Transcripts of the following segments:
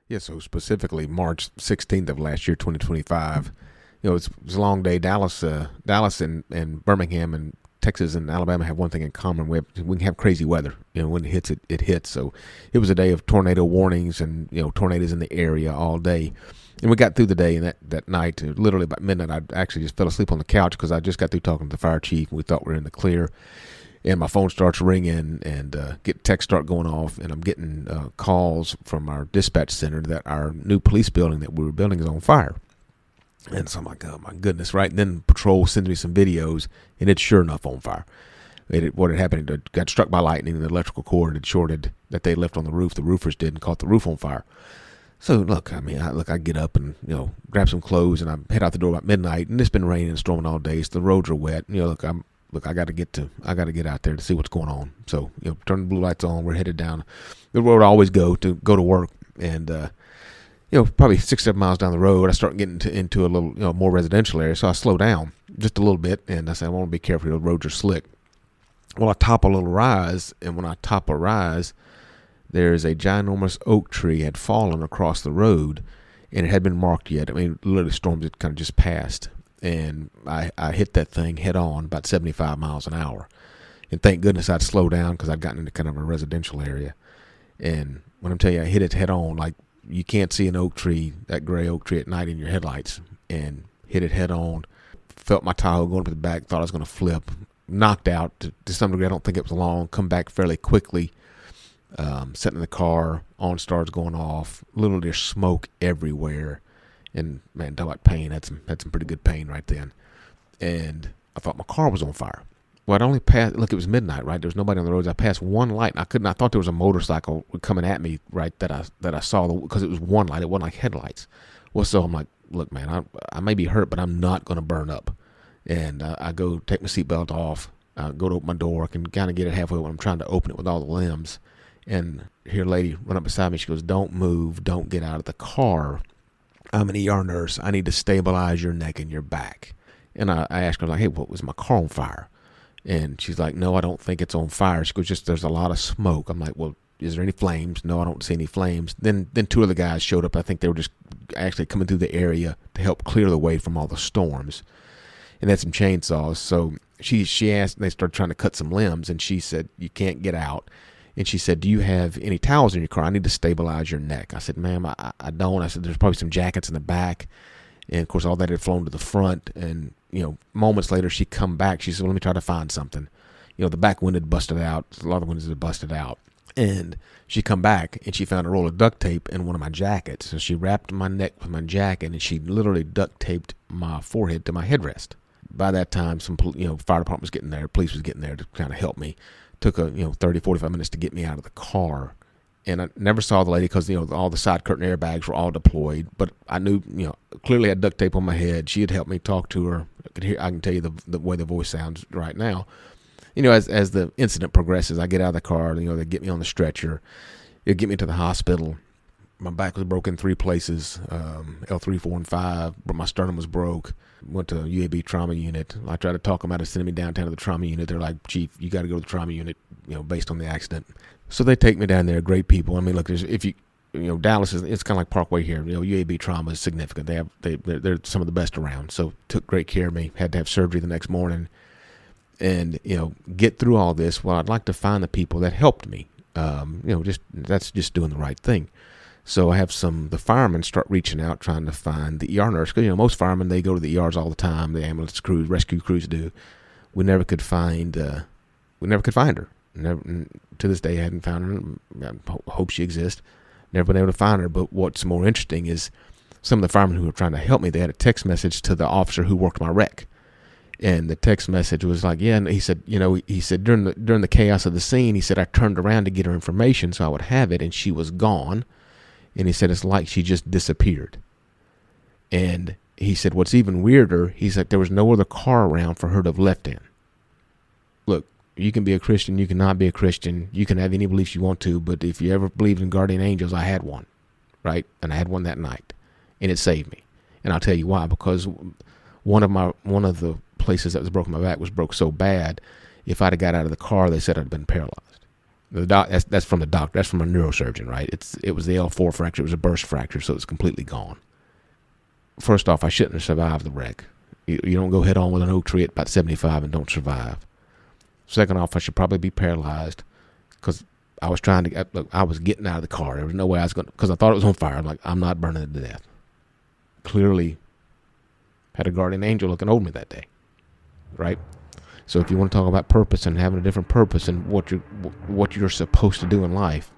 Yeah, so specifically March 16th of last year, 2025. It's a long day. Dallas and Birmingham and Texas and Alabama have one thing in common. We can have crazy weather. When it hits, it hits. So it was a day of tornado warnings and, tornadoes in the area all day. And we got through the day, and that night, literally about midnight, I actually just fell asleep on the couch because I just got through talking to the fire chief, and we thought we were in the clear. And my phone starts ringing, and get texts start going off, and I'm getting calls from our dispatch center that our new police building that we were building is on fire. And so I'm like, oh my goodness, right? And then patrol sends me some videos, and it's sure enough on fire. What had happened, it got struck by lightning, and the electrical cord had shorted that they left on the roof. The roofers did, and caught the roof on fire. So look, I get up and grab some clothes, and I head out the door about midnight, and it's been raining and storming all day, so the roads are wet. I got to get out there to see what's going on. So turn the blue lights on. We're headed down the road I always go to work, and probably 6-7 miles down the road, I start getting into a little more residential area. So I slow down just a little bit, and I say I want to be careful. The roads are slick. Well, I top a little rise, and when I top a rise, there's a ginormous oak tree had fallen across the road, and it had been marked yet. Literally storms had kind of just passed, and I hit that thing head on about 75 miles an hour. And thank goodness I'd slow down because I'd gotten into kind of a residential area. And when I'm telling you, I hit it head on, like you can't see an oak tree, that gray oak tree at night in your headlights, and hit it head on. Felt my Tahoe going to the back, thought I was going to flip. Knocked out to some degree. I don't think it was long. Come back fairly quickly. Sitting in the car, OnStar's going off. Literally there's smoke everywhere. And man, talk about pain. Had some pretty good pain right then. And I thought my car was on fire. Well, I'd only passed, look, it was midnight, right? There was nobody on the roads. I passed one light, and I thought there was a motorcycle coming at me, right, that I saw, because it was one light. It wasn't like headlights. Well, so I'm like, look, man, I may be hurt, but I'm not going to burn up. And I go take my seatbelt off, go to open my door. I can kind of get it halfway when I'm trying to open it with all the limbs. And here a lady run up beside me. She goes, don't move. Don't get out of the car. I'm an ER nurse. I need to stabilize your neck and your back. And I asked her, like, hey, what was my car on fire? And she's like, no, I don't think it's on fire. She goes, just there's a lot of smoke. I'm like, well, is there any flames? No, I don't see any flames. Then two of the guys showed up. I think they were just actually coming through the area to help clear the way from all the storms. And had some chainsaws. So she asked, and they started trying to cut some limbs, and she said, you can't get out. And she said, do you have any towels in your car? I need to stabilize your neck. I said, ma'am, I don't. I said, there's probably some jackets in the back. And of course, all that had flown to the front. And, moments later, she come back. She said, well, let me try to find something. The back window had busted out. A lot of windows had busted out. And she come back, and she found a roll of duct tape in one of my jackets. So she wrapped my neck with my jacket, and she literally duct taped my forehead to my headrest. By that time, some fire department was getting there, police was getting there to kind of help me. Took 30, 45 minutes to get me out of the car. And I never saw the lady because, all the side curtain airbags were all deployed. But I knew, clearly I had duct tape on my head. She had helped me talk to her. I can tell you the way the voice sounds right now. As the incident progresses, I get out of the car, they get me on the stretcher. They get me to the hospital. My back was broken in 3 places, L3, 4, and 5, but my sternum was broke. Went to UAB trauma unit. I tried to talk them out of sending me downtown to the trauma unit. They're like, Chief, you got to go to the trauma unit, based on the accident. So they take me down there. Great people. Look, Dallas it's kind of like Parkway here. UAB trauma is significant. They're some of the best around. So took great care of me. Had to have surgery the next morning, and get through all this. Well, I'd like to find the people that helped me. That's just doing the right thing. So I have the firemen start reaching out, trying to find the ER nurse. Because, most firemen, they go to the ERs all the time. The ambulance crews, rescue crews do. We never could find her. Never, to this day, I hadn't found her. I hope she exists. Never been able to find her. But what's more interesting is some of the firemen who were trying to help me, they had a text message to the officer who worked my wreck. And the text message was like, yeah, and he said, during the chaos of the scene, he said, I turned around to get her information so I would have it, and she was gone. And he said, it's like she just disappeared. And he said, what's even weirder, he's like, there was no other car around for her to have left in. Look, you can be a Christian, you cannot be a Christian, you can have any beliefs you want to, but if you ever believed in guardian angels, I had one, right? And I had one that night, and it saved me. And I'll tell you why, because one of the places that was broken my back was broke so bad, if I'd have got out of the car, they said I'd been paralyzed. That's from the doctor. That's from a neurosurgeon, right? It was the L4 fracture. It was a burst fracture, so it's completely gone. First off, I shouldn't have survived the wreck. You don't go head on with an oak tree at about 75 and don't survive. Second off, I should probably be paralyzed because I was I was getting out of the car. There was no way I was going to, because I thought it was on fire. I'm like, I'm not burning it to death. Clearly had a guardian angel looking over me that day, right? So if you want to talk about purpose and having a different purpose and what you're supposed to do in life,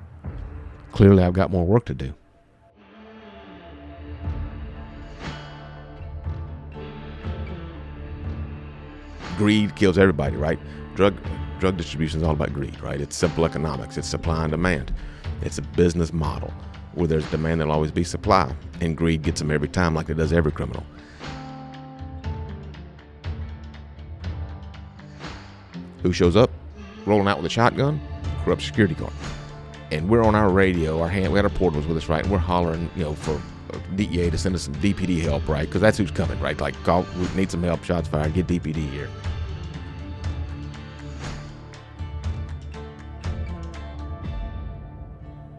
clearly I've got more work to do. Greed kills everybody, right? Drug distribution is all about greed, right? It's simple economics. It's supply and demand. It's a business model. Where there's demand, there'll always be supply. And greed gets them every time, like it does every criminal. Who shows up? Rolling out with a shotgun? Corrupt security guard. And we're on our radio, we had our portables with us, right? And we're hollering, for DEA to send us some DPD help, right? Because that's who's coming, right? Like, we need some help, shots fired, get DPD here.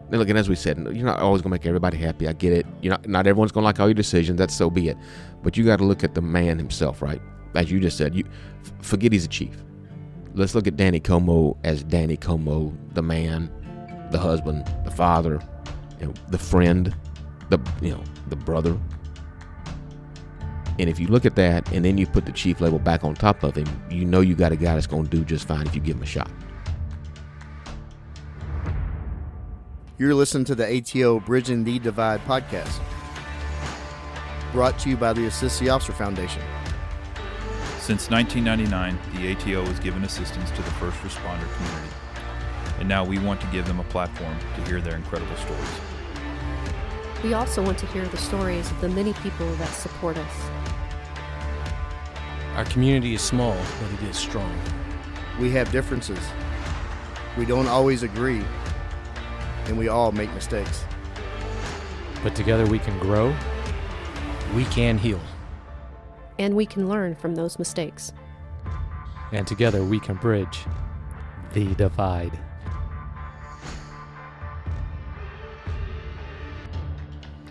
And look, and as we said, you're not always going to make everybody happy. I get it. Not everyone's going to like all your decisions. That's so be it. But you got to look at the man himself, right? As you just said, forget he's a chief. Let's look at Danny Como as Danny Como, the man, the husband, the father, the friend, the brother. And if you look at that and then you put the chief label back on top of him, you got a guy that's going to do just fine if you give him a shot. You're listening to the ATO Bridging the Divide podcast, brought to you by the Assist the Officer Foundation. Since 1999, the ATO has given assistance to the first responder community, and now we want to give them a platform to hear their incredible stories. We also want to hear the stories of the many people that support us. Our community is small, but it is strong. We have differences. We don't always agree, and we all make mistakes. But together we can grow, we can heal. And we can learn from those mistakes. And together we can bridge the divide.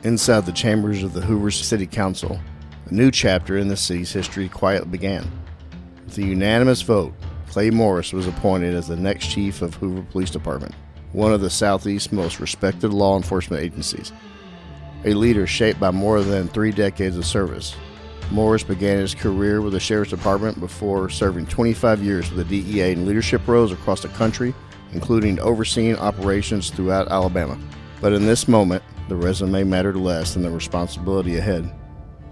Inside the chambers of the Hoover City Council, a new chapter in the city's history quietly began. With a unanimous vote, Clay Morris was appointed as the next chief of Hoover Police Department, one of the Southeast's most respected law enforcement agencies. A leader shaped by more than 3 decades of service, Morris began his career with the Sheriff's Department before serving 25 years with the DEA in leadership roles across the country, including overseeing operations throughout Alabama. But in this moment, the resume mattered less than the responsibility ahead,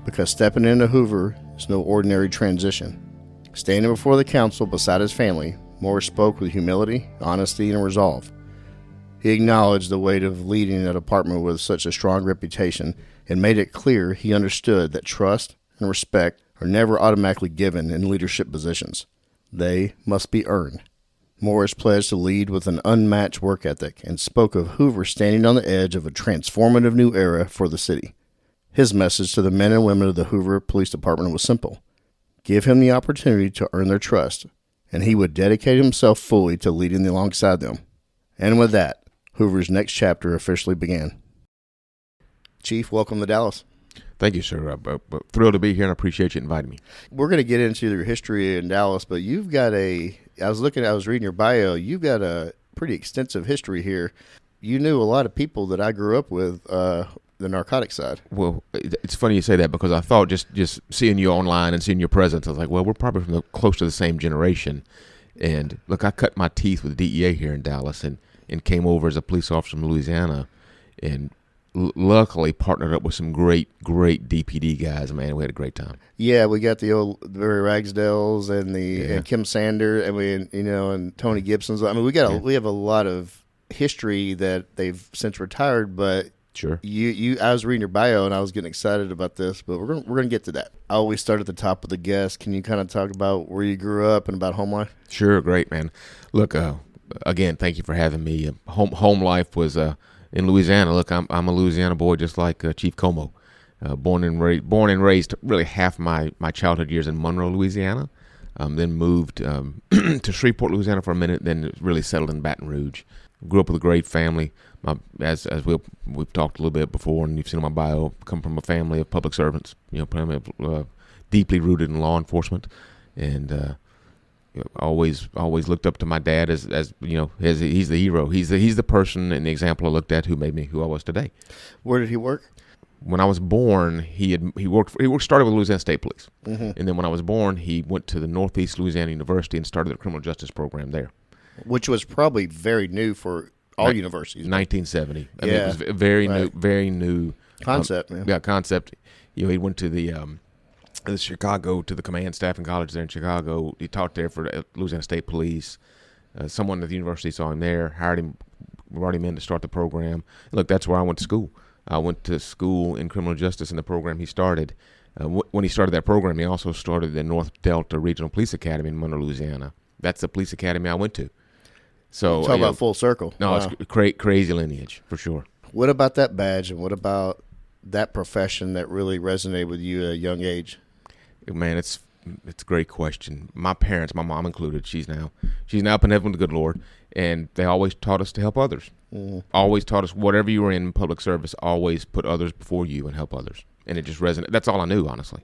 because stepping into Hoover is no ordinary transition. Standing before the council beside his family, Morris spoke with humility, honesty, and resolve. He acknowledged the weight of leading a department with such a strong reputation and made it clear he understood that trust and respect are never automatically given in leadership positions. They must be earned. Morris pledged to lead with an unmatched work ethic and spoke of Hoover standing on the edge of a transformative new era for the city. His message to the men and women of the Hoover Police Department was simple. Give him the opportunity to earn their trust, and he would dedicate himself fully to leading alongside them. And with that, Hoover's next chapter officially began. Chief, welcome to Dallas. Thank you, sir. I'm thrilled to be here and I appreciate you inviting me. We're going to get into your history in Dallas, but you've got I was reading your bio, you've got a pretty extensive history here. You knew a lot of people that I grew up with, the narcotics side. Well, it's funny you say that because I thought just seeing you online and seeing your presence, I was like, well, we're probably from close to the same generation. And look, I cut my teeth with DEA here in Dallas and came over as a police officer from Louisiana and luckily partnered up with some great DPD guys. Man, we had a great time. Yeah, we got the old Barry Ragsdales and and Kim Sander and Tony Gibson's. I mean, we have a lot of history that they've since retired, but sure. I was reading your bio and I was getting excited about this, but we're gonna get to that. I always start at the top of the guest. Can you kind of talk about where you grew up and about home life? Sure, great, man. Look, again, thank you for having me. Home life was in Louisiana. Look, I'm a Louisiana boy, just like Chief Como. Born and raised really half my childhood years in Monroe, Louisiana. then moved to Shreveport, Louisiana for a minute, then really settled in Baton Rouge. Grew up with a great family. As we've talked a little bit before, and you've seen on my bio, come from a family of public servants, deeply rooted in law enforcement, and always looked up to my dad as he's the hero. He's the person and the example I looked at who made me who I was today. Where did he work? When I was born, he started with Louisiana State Police, Mm-hmm. and then when I was born, he went to the Northeast Louisiana University and started the criminal justice program there. Which was probably very new for all universities. 1970. I mean, Yeah. it was very Right. very new Concept, man. Yeah, concept. He went to the Chicago, to the command staff and college there in Chicago. He taught there for Louisiana State Police. Someone at the university saw him there, hired him, brought him in to start the program. Look, that's where I went to school. I went to school in criminal justice in the program he started. When he started that program, he also started the North Delta Regional Police Academy in Monroe, Louisiana. That's the police academy I went to. So Talk about full circle. No, Wow. it's crazy lineage for sure. What about that badge, and what about that profession that really resonated with you at a young age? Man, it's a great question. My parents, my mom included, she's now up in heaven with the good Lord, and they always taught us to help others. Mm-hmm. Always taught us, whatever you were in public service, always put others before you and help others. And it just resonated. That's all I knew, honestly.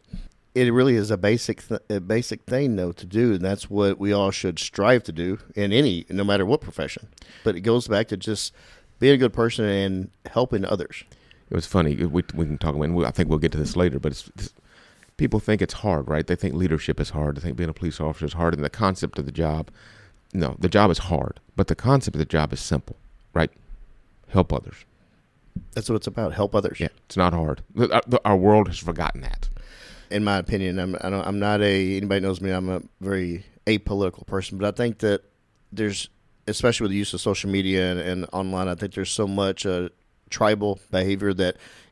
It really is a basic thing, though, to do, and that's what we all should strive to do no matter what profession. But it goes back to just being a good person and helping others. It was funny. We can talk about it. I think we'll get to this later, but people think it's hard, right? They think leadership is hard. They think being a police officer is hard, and the concept of the job, no, the job is hard, but the concept of the job is simple, right? Help others. That's what it's about, help others. Yeah, it's not hard. Our world has forgotten that. In my opinion, anybody knows me, I'm a very apolitical person, but I think that there's, especially with the use of social media and online, I think there's so much tribal behavior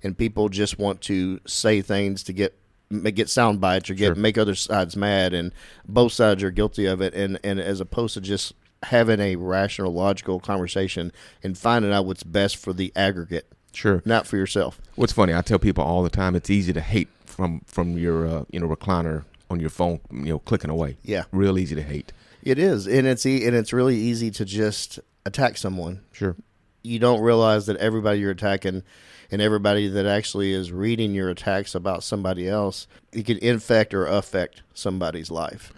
and people just want to say things to get sound bites or make other sides mad, and both sides are guilty of it, and as opposed to just having a rational, logical conversation and finding out what's best for the aggregate. Sure. Not for yourself. What's funny, I tell people all the time, it's easy to hate from your recliner on your phone, clicking away. Yeah. Real easy to hate. It is, and it's really easy to just attack someone. Sure. You don't realize that everybody you're attacking and everybody that actually is reading your attacks about somebody else, it can infect or affect somebody's life.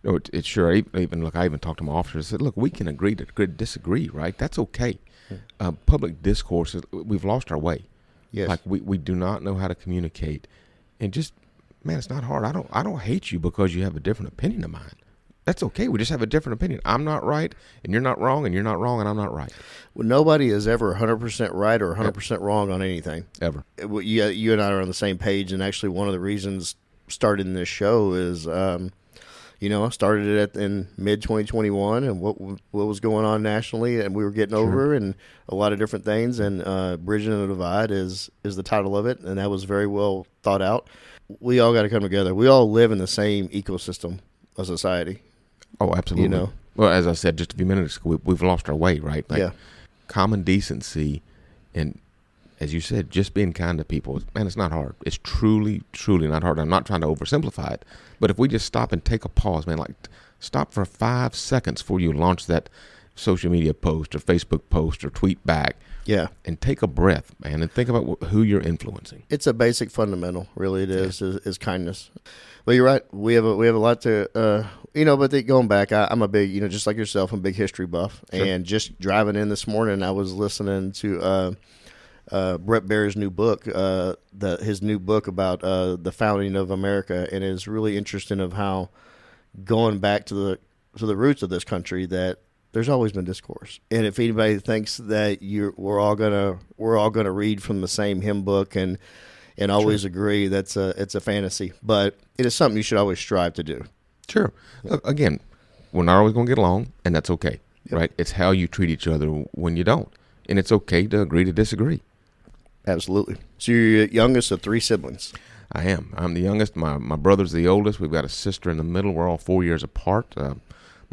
No, it's sure. I even talked to my officers. I said, look, we can agree to disagree, right? That's okay. Public discourse, we've lost our way. Yes. Like we do not know how to communicate, and just, man, it's not hard. I don't hate you because you have a different opinion of mine. That's okay. We just have a different opinion. I'm not right, and you're not wrong, and you're not wrong, and I'm not right. Well, nobody is ever 100% right or 100% wrong on anything. Ever. You and I are on the same page, and actually one of the reasons starting this show is, I started it in mid-2021 and what was going on nationally, and we were getting over, and a lot of different things, and Bridging the Divide is the title of it, and that was very well thought out. We all got to come together. We all live in the same ecosystem of society. Oh, absolutely. Well, as I said just a few minutes ago, we've lost our way, right? Like, common decency, and as you said, just being kind to people, man, it's not hard. It's truly, truly not hard. I'm not trying to oversimplify it, but if we just stop and take a pause, man, like stop for 5 seconds before you launch that social media post or Facebook post or tweet back, and take a breath, man, and think about who you're influencing. It's a basic fundamental, really. It is kindness. Well, you're right. We have a lot to, but going back, I'm a big, just like yourself, I'm a big history buff, and just driving in this morning, I was listening to Brett Baer's new book, his new book about the founding of America, and it's really interesting of how going back to the roots of this country, that there's always been discourse. And if anybody thinks that we're all gonna read from the same hymn book and always agree, it's a fantasy. But it is something you should always strive to do. Sure. Look, again, we're not always going to get along, and that's okay, right? It's how you treat each other when you don't, and it's okay to agree to disagree. Absolutely. So you're the youngest of 3 siblings. I am. I'm the youngest. My brother's the oldest. We've got a sister in the middle. We're all 4 years apart.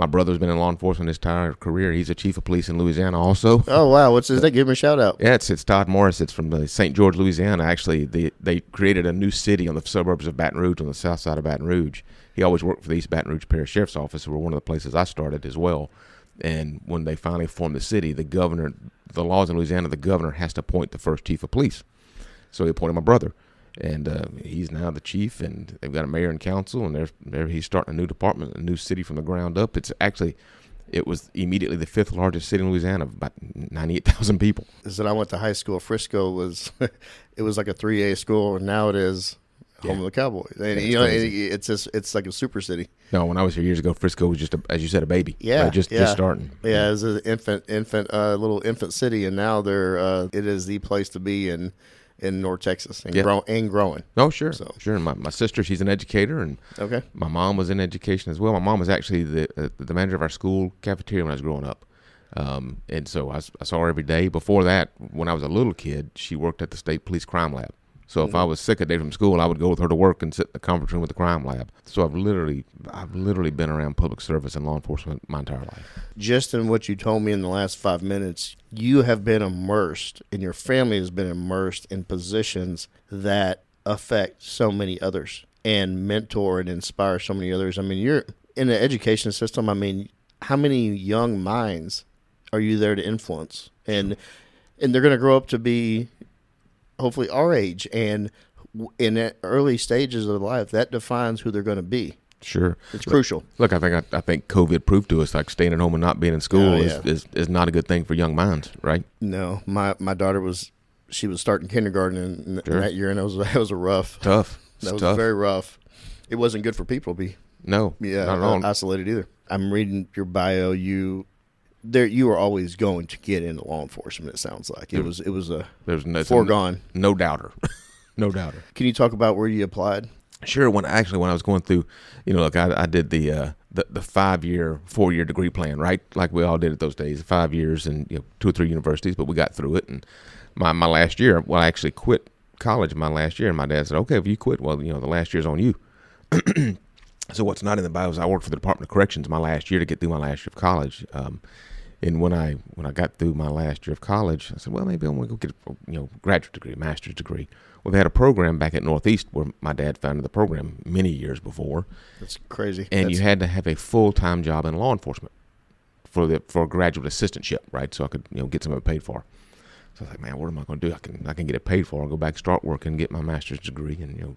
My brother's been in law enforcement his entire career. He's a chief of police in Louisiana also. Oh, wow. What's his name? Give him a shout out. Yeah, it's Todd Morris. It's from St. George, Louisiana. Actually, they created a new city on the suburbs of Baton Rouge, on the south side of Baton Rouge. He always worked for the East Baton Rouge Parish Sheriff's Office, where one of the places I started as well. And when they finally formed the city, the laws in Louisiana, the governor has to appoint the first chief of police. So he appointed my brother. And he's now the chief, and they've got a mayor and council, and he's starting a new department, a new city from the ground up. It was immediately the 5th largest city in Louisiana, about 98,000 people. When I went to high school, Frisco was it was like a 3A school, and now it is home of the Cowboys. And it's like a super city. No, when I was here years ago, Frisco was just as you said, a baby. Yeah, just starting. Yeah, it was an little infant city, and now it is the place to be in North Texas and growing. Oh, sure. Sure. And my sister, she's an educator, and okay. My mom was in education as well. My mom was actually the manager of our school cafeteria when I was growing up. And so I saw her every day. Before that, when I was a little kid, she worked at the State Police Crime Lab. So if I was sick a day from school, I would go with her to work and sit in the conference room with the crime lab. So I've literally been around public service and law enforcement my entire life. Just in what you told me in the last 5 minutes, you have been immersed, and your family has been immersed in positions that affect so many others and mentor and inspire so many others. I mean, you're in the education system. I mean, how many young minds are you there to influence? And they're going to grow up to be hopefully our age, and in the early stages of life, that defines who they're going to be. Sure, it's crucial. Look, I think COVID proved to us like staying at home and not being in school is not a good thing for young minds, right? No, my daughter was starting kindergarten in that year, and it was tough. That was very rough. It wasn't good for people to be not at all isolated either. I'm reading your bio. You were always going to get into law enforcement. It sounds like it was a foregone. No doubter. No doubter. Can you talk about where you applied? Sure. When I was going through, I did the 4-year degree plan, right? Like we all did at those days, 5 years and 2 or 3 universities, but we got through it. And my last year, I actually quit college my last year, and my dad said, "Okay, if you quit, well, the last year's on you." So what's not in the bio is I worked for the Department of Corrections my last year to get through my last year of college. And when I got through my last year of college, I said, well, maybe I want to go get a graduate degree, master's degree. Well, they had a program back at Northeast where my dad founded the program many years before. That's crazy. And you had to have a full-time job in law enforcement for a graduate assistantship, right? So I could get some of it paid for. So I was like, man, what am I going to do? I can get it paid for. I'll go back, start working, get my master's degree, and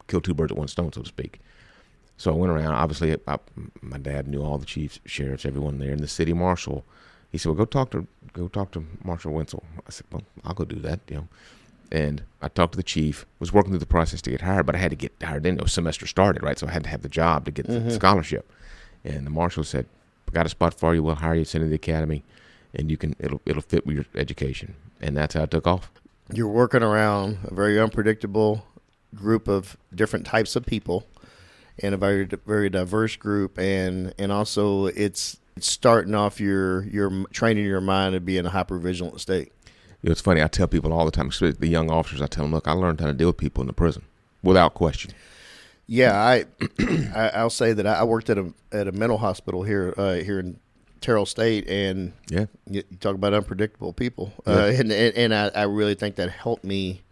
kill 2 birds with 1 stone, so to speak. So I went around. Obviously, my dad knew all the chiefs, sheriffs, everyone there, and the city marshal. He said, "Well, go talk to Marshal Wenzel." I said, "Well, I'll go do that." And I talked to the chief. Was working through the process to get hired, but I had to get hired in. Semester started, right? So I had to have the job to get the scholarship. And the marshal said, "Got a spot for you. We'll hire you, send you to the academy, and it'll fit with your education." And that's how it took off. You're working around a very unpredictable group of different types of people, and a very, very diverse group, and also it's starting off your training your mind to be in a hypervigilant state. It's funny. I tell people all the time, especially the young officers. I tell them, look, I learned how to deal with people in the prison without question. Yeah, I'll say that I worked at a mental hospital here in Terrell State, and you talk about unpredictable people, and I really think that helped me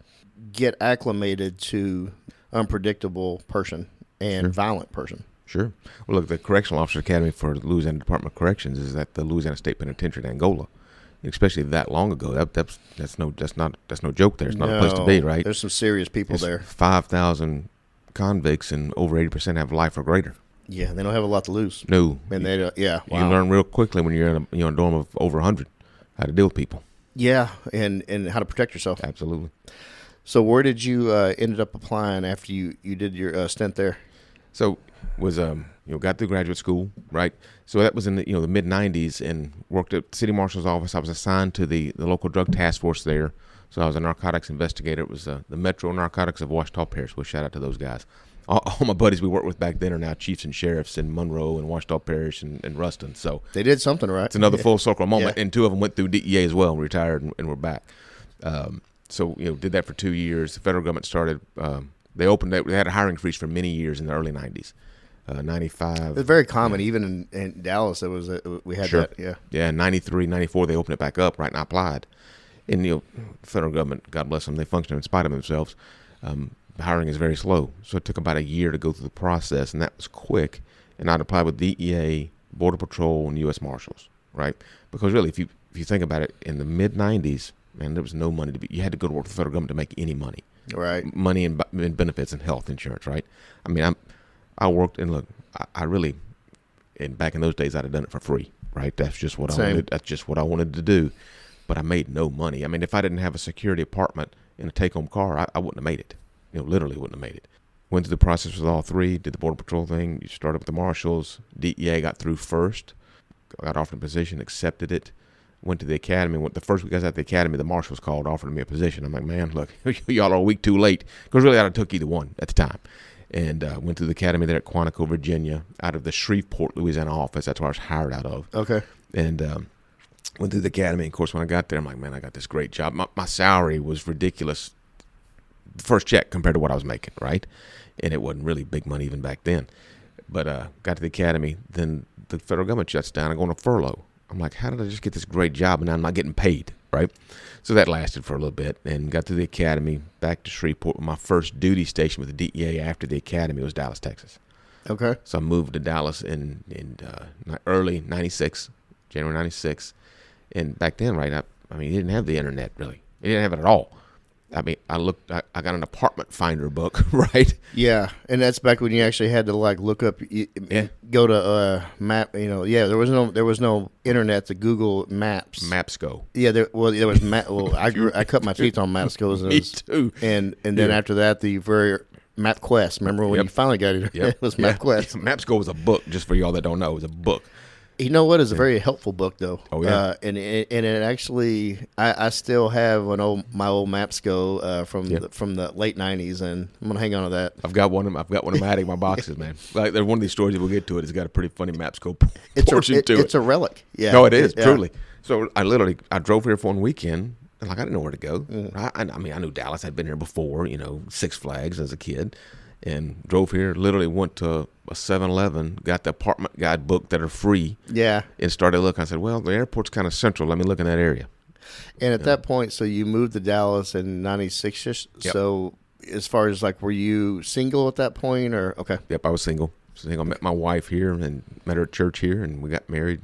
get acclimated to unpredictable person and violent person. Sure. Well, look, the Correctional Officer Academy for the Louisiana Department of Corrections is at the Louisiana State Penitentiary in Angola. Especially that long ago, that's no joke. There, it's not a place to be, right? There's some serious people there. 5,000 convicts, and over 80% have life or greater. Yeah, they don't have a lot to lose. No, and they don't. Yeah, wow. You learn real quickly when you're in a dorm of over 100 how to deal with people. Yeah, and how to protect yourself. Absolutely. So where did you ended up applying after you did your stint there? So was got through graduate school, right? So that was in the the mid '90s, and worked at City Marshal's office. I was assigned to the local drug task force there. So I was a narcotics investigator. It was the Metro Narcotics of Ouachita Parish. Well, shout out to those guys. All my buddies we worked with back then are now chiefs and sheriffs in Monroe and Ouachita Parish and Ruston. So they did something right. It's another full circle moment. Yeah. And 2 of them went through DEA as well, and retired and were back. So did that for 2 years. The federal government started. They had a hiring freeze for many years in the early '90s. 95. It's very common, even in Dallas. We had Sure. that. Yeah. Yeah, 93, 94, they opened it back up, right, and I applied. And, federal government, God bless them, they function in spite of themselves. Hiring is very slow. So it took about a year to go through the process, and that was quick. And I'd applied with DEA, Border Patrol, and U.S. Marshals, right? Because really, if you think about it, in the mid-90s, man, there was no money to be. You had to go to work for the federal government to make any money. Right. Money and benefits and health insurance, right? I mean, I worked, and look, I really, and back in those days, I'd have done it for free, right? That's just what I wanted. That's just what I wanted to do. But I made no money. I mean, if I didn't have a security apartment and a take-home car, I wouldn't have made it. Literally wouldn't have made it. Went through the process with all three, did the Border Patrol thing. You started with the Marshals. DEA got through first, got offered a position, accepted it. Went to the academy. The first week I was at the academy, the Marshals called, offered me a position. I'm like, man, look, y'all are a week too late. Because really, I'd have took either one at the time. And went through the academy there at Quantico, Virginia, out of the Shreveport, Louisiana office. That's where I was hired out of. Okay. And went through the academy. Of course, when I got there, I'm like, man, I got this great job. My salary was ridiculous. First check compared to what I was making, right? And it wasn't really big money even back then. But got to the academy, then the federal government shuts down. I go on a furlough. I'm like, how did I just get this great job and now I'm not getting paid, right? So that lasted for a little bit, and got to the academy, back to Shreveport. My first duty station with the DEA after the academy was Dallas, Texas. Okay. So I moved to Dallas in early 96, January 96. And back then, right, I mean, you didn't have the internet, really. You didn't have it at all. I mean, I got an apartment finder book, right? Yeah, and that's back when you actually had to look up, go to map. There was no internet to Google Maps. Maps go. Yeah, there was map. Well, I cut my teeth on Maps go. Me too. And then after that, the very MapQuest. Remember when you finally got it? Yep. It was MapQuest. Yeah. Maps go was a book. Just for y'all that don't know, it was a book. You know what? It's a very helpful book, though. Oh yeah, and it actually, I still have my old Maps go from the late '90s, and I'm gonna hang on to that. I've got one in my attic, my boxes, man. Like, there's one of these stories that we'll get to it. It's got a pretty funny Maps go portion to it. It's a relic. Yeah. No, it is truly. So I drove here for one weekend, and I didn't know where to go. I mean, I knew Dallas. I'd been here before, Six Flags as a kid. And drove here, literally went to a 7-Eleven, got the apartment guide book that are free. Yeah. And started looking. I said, well, the airport's kind of central. Let me look in that area. And at that point, so you moved to Dallas in 96-ish. Yep. So as far as were you single at that point or? Okay. Yep, I was single. I met my wife here and met her at church here, and we got married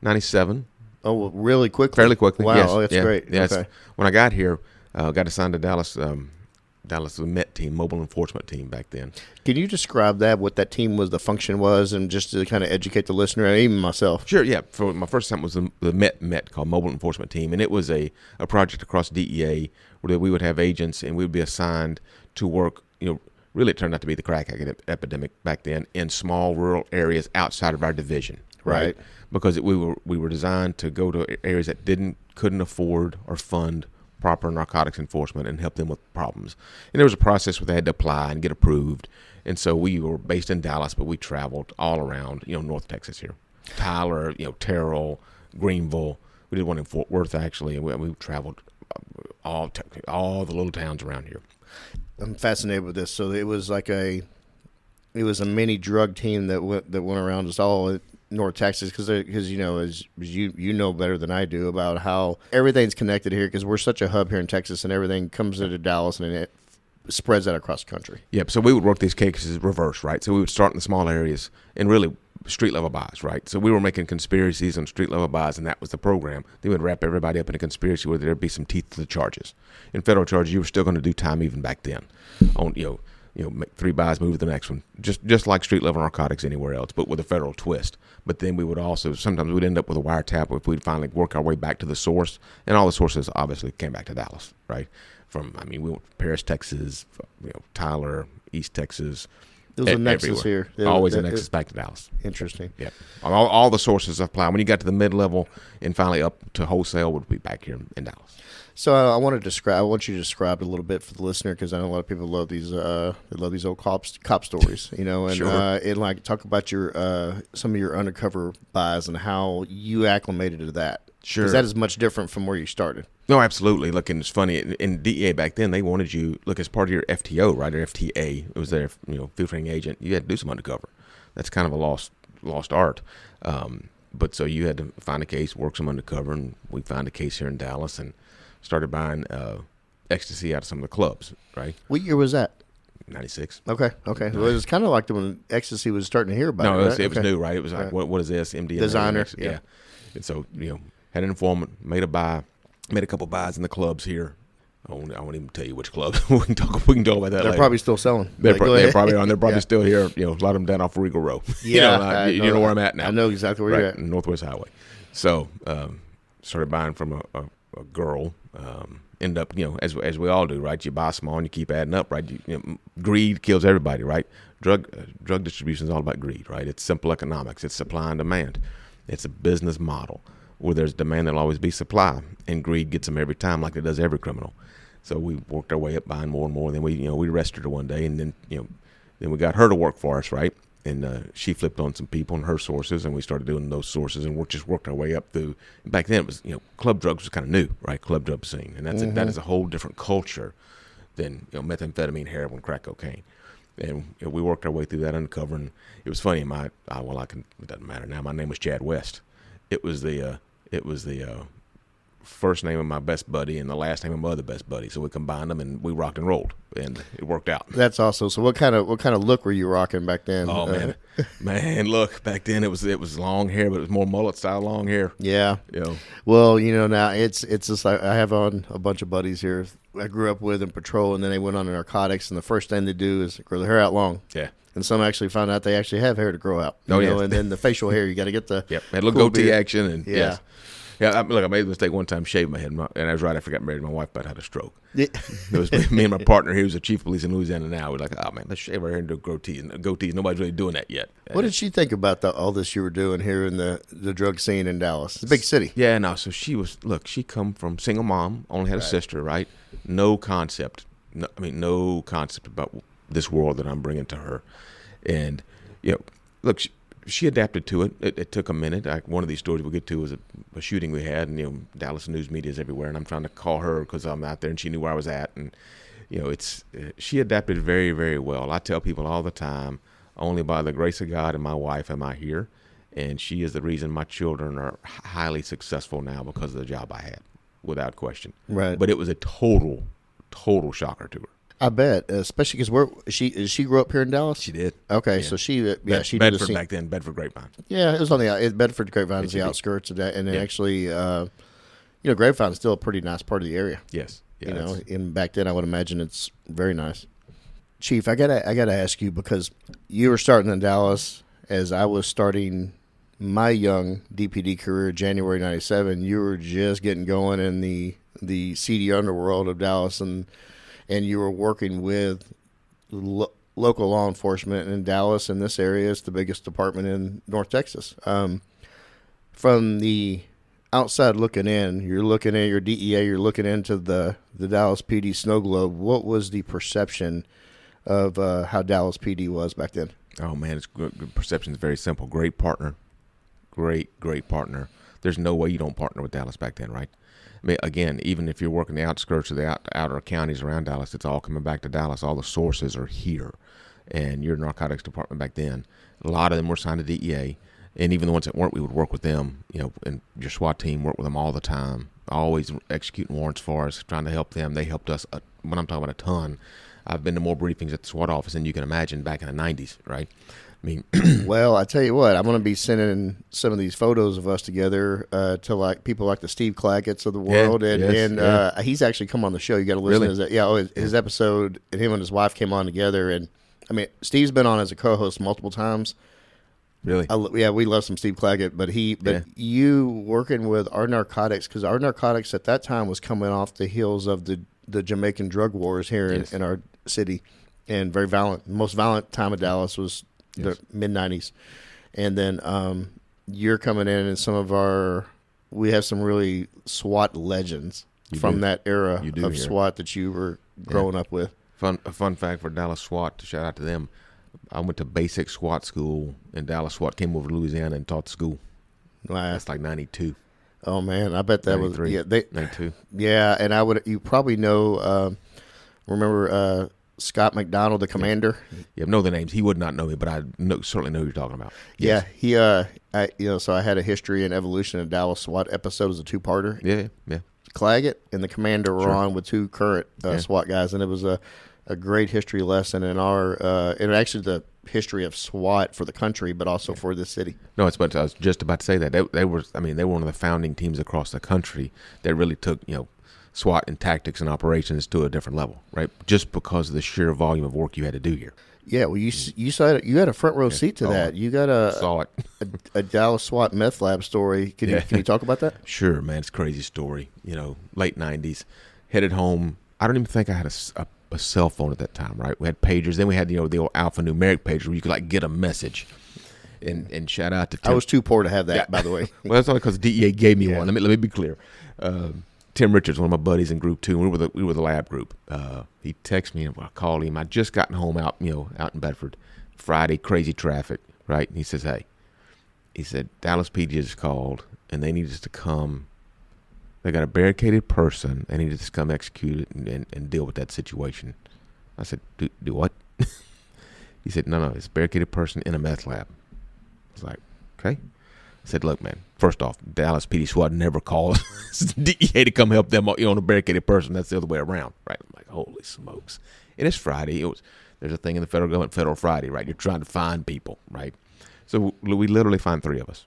97. Oh, well, really quickly? Fairly quickly, wow, yes. That's great. Yeah, okay. When I got here, got assigned to Dallas the MET team, mobile enforcement team back then. Can you describe that, what that team was, the function was, and just to kind of educate the listener and even myself? Sure, yeah. For my first time was the MET called Mobile Enforcement Team, and it was a project across DEA where we would have agents and we would be assigned to work, really it turned out to be the crack epidemic back then in small rural areas outside of our division, right? Because we were designed to go to areas that couldn't afford or fund proper narcotics enforcement and help them with problems. And there was a process where they had to apply and get approved. And so we were based in Dallas, but we traveled all around, North Texas here. Tyler, Terrell, Greenville. We did one in Fort Worth, actually, and we traveled all the little towns around here. I'm fascinated with this. So it was a mini drug team that went around us all North Texas, because as you know better than I do about how everything's connected here, because we're such a hub here in Texas, and everything comes into Dallas and it spreads out across the country. Yep. So we would work these cases reverse, right? So we would start in the small areas and really street level buys, right? So we were making conspiracies on street level buys, and that was the program. They would wrap everybody up in a conspiracy where there'd be some teeth to the charges. In federal charges, you were still going to do time even back then. On make 3 buys, move to the next one, just like street level narcotics anywhere else, but with a federal twist. But then we would also, sometimes we'd end up with a wiretap if we'd finally work our way back to the source, and all the sources obviously came back to Dallas, right? We went to Paris, Texas, Tyler, East Texas. There was a nexus everywhere. here. Always a nexus back to Dallas. Interesting. Yeah. All the sources apply. When you got to the mid-level and finally up to wholesale, would be back here in Dallas. So I want you to describe a little bit for the listener, because I know a lot of people love these old cop stories, and Sure. And talk about your some of your undercover buys and how you acclimated to that. Sure. Because that is much different from where you started. No, absolutely. Look, and it's funny. In DEA back then, they wanted you, as part of your FTO, right, or FTA. It was their, field training agent. You had to do some undercover. that's kind of a lost art. But so you had to find a case, work some undercover, and we found a case here in Dallas and started buying ecstasy out of some of the clubs, right? What year was that? 96. Okay. Well, it was kind of like when ecstasy was starting to hear about No, it, right? it was new, right? It was like, what is this? MDMA. Designer, Yeah. And so, had an informant, made a couple buys in the clubs here. I won't even tell you which clubs. we can talk about that They're later. probably still selling. They're probably on. They're probably Yeah. still here. A lot of them down off Regal Row. Yeah, you know where I'm at now. I know exactly where you're at. Northwest Highway. So started buying from a girl. End up, as we all do, right? You buy small and you keep adding up, right? Greed kills everybody, right? Drug distribution is all about greed, right? It's simple economics. It's supply and demand. It's a business model where there's demand, there'll always be supply, and greed gets them every time, like it does every criminal. So we worked our way up, buying more and more. And then we arrested her one day, and then then we got her to work for us, right? And she flipped on some people and her sources, and we started doing those sources, and worked our way up through. Back then, it was club drugs was kind of new, right? Club drug scene, and that is a whole different culture than methamphetamine, heroin, crack cocaine. And we worked our way through that undercover, and it was funny. It doesn't matter now. My name was Chad West. It was the first name of my best buddy and the last name of my other best buddy. So we combined them and we rocked and rolled, and it worked out. That's awesome. So what kind of look were you rocking back then? Oh man, look, back then it was long hair, but it was more mullet style long hair. Yeah. Well, now it's just like I have on a bunch of buddies here I grew up with in patrol, and then they went on to narcotics, and the first thing they do is grow their hair out long. Yeah. And some actually found out they actually have hair to grow out. Oh, yeah. And then the facial hair, you got to get the had a little cool goatee beard. action, and Yeah. yes. Yeah, I made the mistake one time, shaved my head, and I was right after I got married. My wife about had a stroke. Yeah. It was me and my partner. He was the chief of police in Louisiana now. We're like, oh man, let's shave our hair and do goatees. Nobody's really doing that yet. What did she think about all this you were doing here in the drug scene in Dallas? It's a big city. Yeah, no. So she come from single mom, only had a sister, right? No concept about this world that I'm bringing to her. And, look, she adapted to it. It took a minute. One of these stories we'll get to was a shooting we had, and Dallas news media is everywhere, and I'm trying to call her because I'm out there, and she knew where I was at, and she adapted very, very well. I tell people all the time, only by the grace of God and my wife am I here, and she is the reason my children are highly successful now because of the job I had, without question. Right. But it was a total shocker to her. I bet, especially because she grew up here in Dallas. She did. Okay, Yeah. so she did the Bedford scene. back then, Bedford Grapevine. Yeah, it was on the Bedford Grapevine is the outskirts of that, and then actually, Grapevine is still a pretty nice part of the area. Yes. Yeah, And back then I would imagine it's very nice. Chief, I gotta ask you, because you were starting in Dallas as I was starting my young DPD career, January '97. You were just getting going in the seedy underworld of Dallas, and you were working with local law enforcement in Dallas, and this area is the biggest department in North Texas. From the outside looking in, you're looking at your DEA, you're looking into the Dallas PD snow globe. What was the perception of how Dallas PD was back then? Oh man, it's good. Perception is very simple. Great partner, great partner. There's no way you don't partner with Dallas back then, right? I mean, again, even if you're working the outskirts of the outer counties around Dallas, it's all coming back to Dallas. All the sources are here. And your narcotics department back then, a lot of them were signed to DEA. And even the ones that weren't, we would work with them, and your SWAT team worked with them all the time, always executing warrants for us, trying to help them. They helped us, when I'm talking about a ton. I've been to more briefings at the SWAT office than you can imagine back in the 90s, right? I mean, well, I tell you what, I'm going to be sending some of these photos of us together to people like the Steve Clackett's of the world, and he's actually come on the show. You got to listen to his, his episode, and him and his wife came on together. And I mean, Steve's been on as a co-host multiple times. Really? We love some Steve Clackett, but you working with our narcotics, because our narcotics at that time was coming off the heels of the Jamaican drug wars here in our city, and very violent. The most violent time of Dallas was the mid-90s. And then you're coming in, and we have some really SWAT legends from that era of SWAT that you were growing up with. A fun fact for Dallas SWAT, to shout out to them, I went to basic SWAT school, and Dallas SWAT came over to Louisiana and taught the school. Wow. That's like 92. Oh, man, I bet that 93, was... 92. Yeah, and you probably know... remember Scott McDonald, the commander. You know the names. He would not know me, but I certainly know who you're talking about. Yes. Yeah, so I had a history and evolution of Dallas SWAT episode as a two-parter. Yeah. Claggett and the commander were on with two current SWAT guys, and it was a great history lesson in our and actually the history of SWAT for the country, but also for this city. No, I was just about to say that they were one of the founding teams across the country that really took SWAT and tactics and operations to a different level, right? Just because of the sheer volume of work you had to do here. Yeah, well, you saw it, you had a front row seat to that. You got a Dallas SWAT meth lab story. Can you talk about that? Sure, man. It's a crazy story. Late 90s, headed home. I don't even think I had a cell phone at that time, right? We had pagers. Then we had the old alphanumeric pager where you could get a message. And shout out to Tim. I was too poor to have that, by the way. Well, that's only because DEA gave me one. Let me be clear. Tim Richards, one of my buddies in Group 2, and we were the lab group. He texted me, and I called him. I just gotten home out in Bedford, Friday, crazy traffic, right? And he says, hey, he said, Dallas PD just called, and they need us to come. They got a barricaded person. They need us to come execute it and deal with that situation. I said, do what? He said, no, it's a barricaded person in a meth lab. I was like, okay. I said, look, man, first off, Dallas PD SWAT never called DEA to come help them on a barricaded person. That's the other way around, right? I'm like, holy smokes. And it's Friday. There's a thing in the federal government, Federal Friday, right? You're trying to find people, right? So we literally find three of us.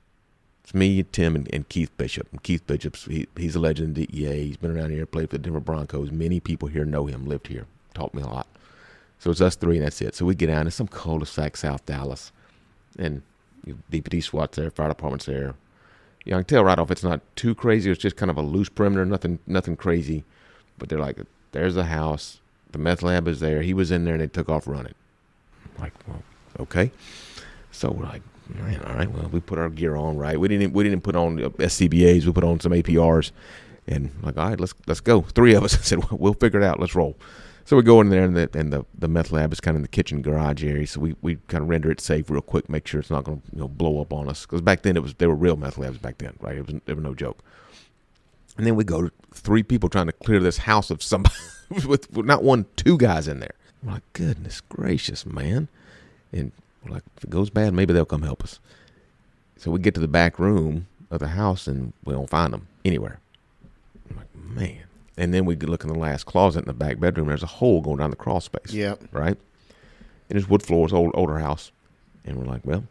It's me, Tim, and Keith Bishop. And Keith Bishop's, he's a legend in DEA. He's been around here, played for the Denver Broncos. Many people here know him, lived here, taught me a lot. So it's us three, and that's it. So we get down to some cul-de-sac, South Dallas, and DPD SWAT's there, fire department's there. I can tell right off it's not too crazy. It's just kind of a loose perimeter, nothing crazy. But they're like, there's the house. The meth lab is there. He was in there, and they took off running. I'm like, well, okay. So we're like, man, all right, well, we put our gear on, right? We didn't put on SCBAs. We put on some APRs. And like, all right, let's go. Three of us. I said, we'll figure it out. Let's roll. So we go in there, and the meth lab is kind of in the kitchen garage area. So we kind of render it safe real quick, make sure it's not going to blow up on us. Because back then they were real meth labs back then, right? It was no joke. And then we go to three people trying to clear this house of somebody with not one, two guys in there. I'm like, goodness gracious, man. And we're like, if it goes bad, maybe they'll come help us. So we get to the back room of the house, and we don't find them anywhere. I'm like, man. And then we look in the last closet in the back bedroom. There's a hole going down the crawl space. Yeah. Right? And there's wood floors, older house. And we're like, well,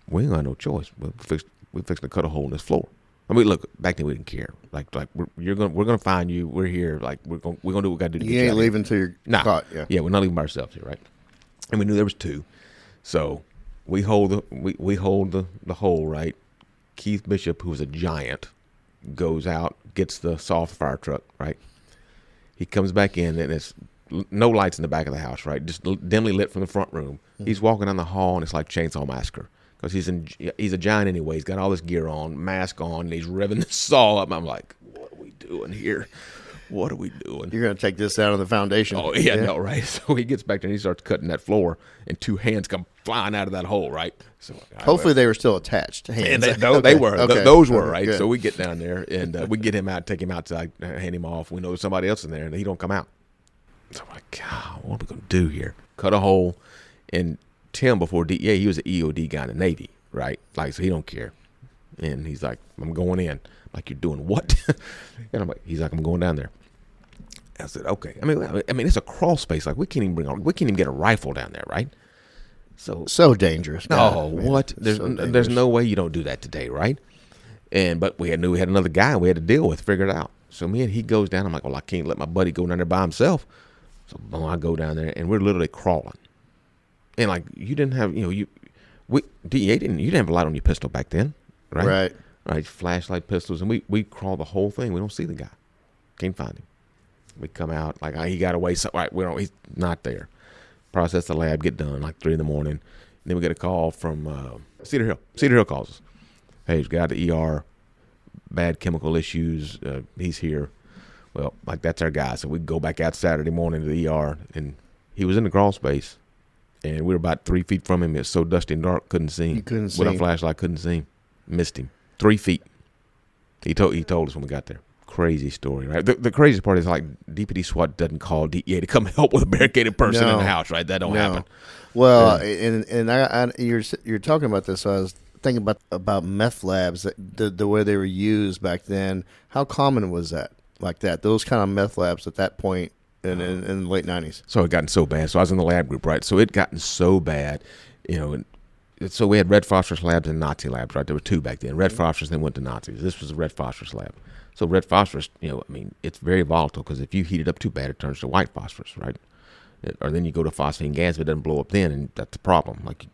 we ain't got no choice. We're fixing to cut a hole in this floor. I mean, look, back then we didn't care. Like we're gonna find you. We're here. Like we're gonna do what we gotta do to get you. You ain't leaving till you're caught. Yeah, we're not leaving by ourselves here, right? And we knew there was two. So we hold the hole, right? Keith Bishop, who's a giant, goes out, gets the soft fire truck, right? He comes back in, and it's no lights in the back of the house, right? Just dimly lit from the front room. Mm-hmm. He's walking down the hall, and it's like Chainsaw Massacre because he's a giant anyway. He's got all this gear on, mask on, and he's revving the saw up. And I'm like, what are we doing here? What are we doing? You're going to take this out of the foundation. Oh, yeah, no, right? So he gets back there, and he starts cutting that floor, and two hands come flying out of that hole, right? So hopefully they were still attached. Hands. And they were. Okay. Those were, right? Good. So we get down there, and we get him out, take him outside, hand him off. We know there's somebody else in there, and he don't come out. So I'm like, God, what are we going to do here? Cut a hole. And Tim, before DEA, he was an EOD guy in the Navy, right? Like, so he don't care. And he's like, I'm going in. I'm like, you're doing what? And I'm like, he's like, I'm going down there. I said, okay. I mean, it's a crawl space. Like we can't even get a rifle down there, right? So dangerous. No, what? There's no way you don't do that today, right? But we knew we had another guy we had to deal with, figure it out. So me and he goes down. I'm like, well, I can't let my buddy go down there by himself. So I go down there, and we're literally crawling. And like you didn't have, DEA didn't. You didn't have a light on your pistol back then, right? Right. Flashlight pistols, and we crawl the whole thing. We don't see the guy. Can't find him. We come out like he got away. So right, he's not there. Process the lab, get done like 3 a.m. And then we get a call from Cedar Hill. Cedar Hill calls us. Hey, there's a guy at the ER, bad chemical issues. He's here. Well, like that's our guy. So we go back out Saturday morning to the ER, and he was in the crawl space, and we were about 3 feet from him. It was so dusty and dark, couldn't see him. You couldn't see with him. a flashlight, couldn't see him. Missed him. 3 feet. He told us when we got there. crazy story, right? The craziest part is like DPD SWAT doesn't call DEA to come help with a barricaded person in the house, right? That don't happen. Well, and you're talking about this. So I was thinking about meth labs, the way they were used back then. How common was that? Like that, those kind of meth labs at that point in the late 90s. So it gotten so bad. So I was in the lab group, right? So it gotten so bad, so we had red phosphorus labs and Nazi labs, right? There were two back then. Red phosphorus, then went to Nazis. This was a red phosphorus lab. So red phosphorus, it's very volatile because if you heat it up too bad, it turns to white phosphorus, right? Or then you go to phosphine gas, but it doesn't blow up then, and that's the problem. Like,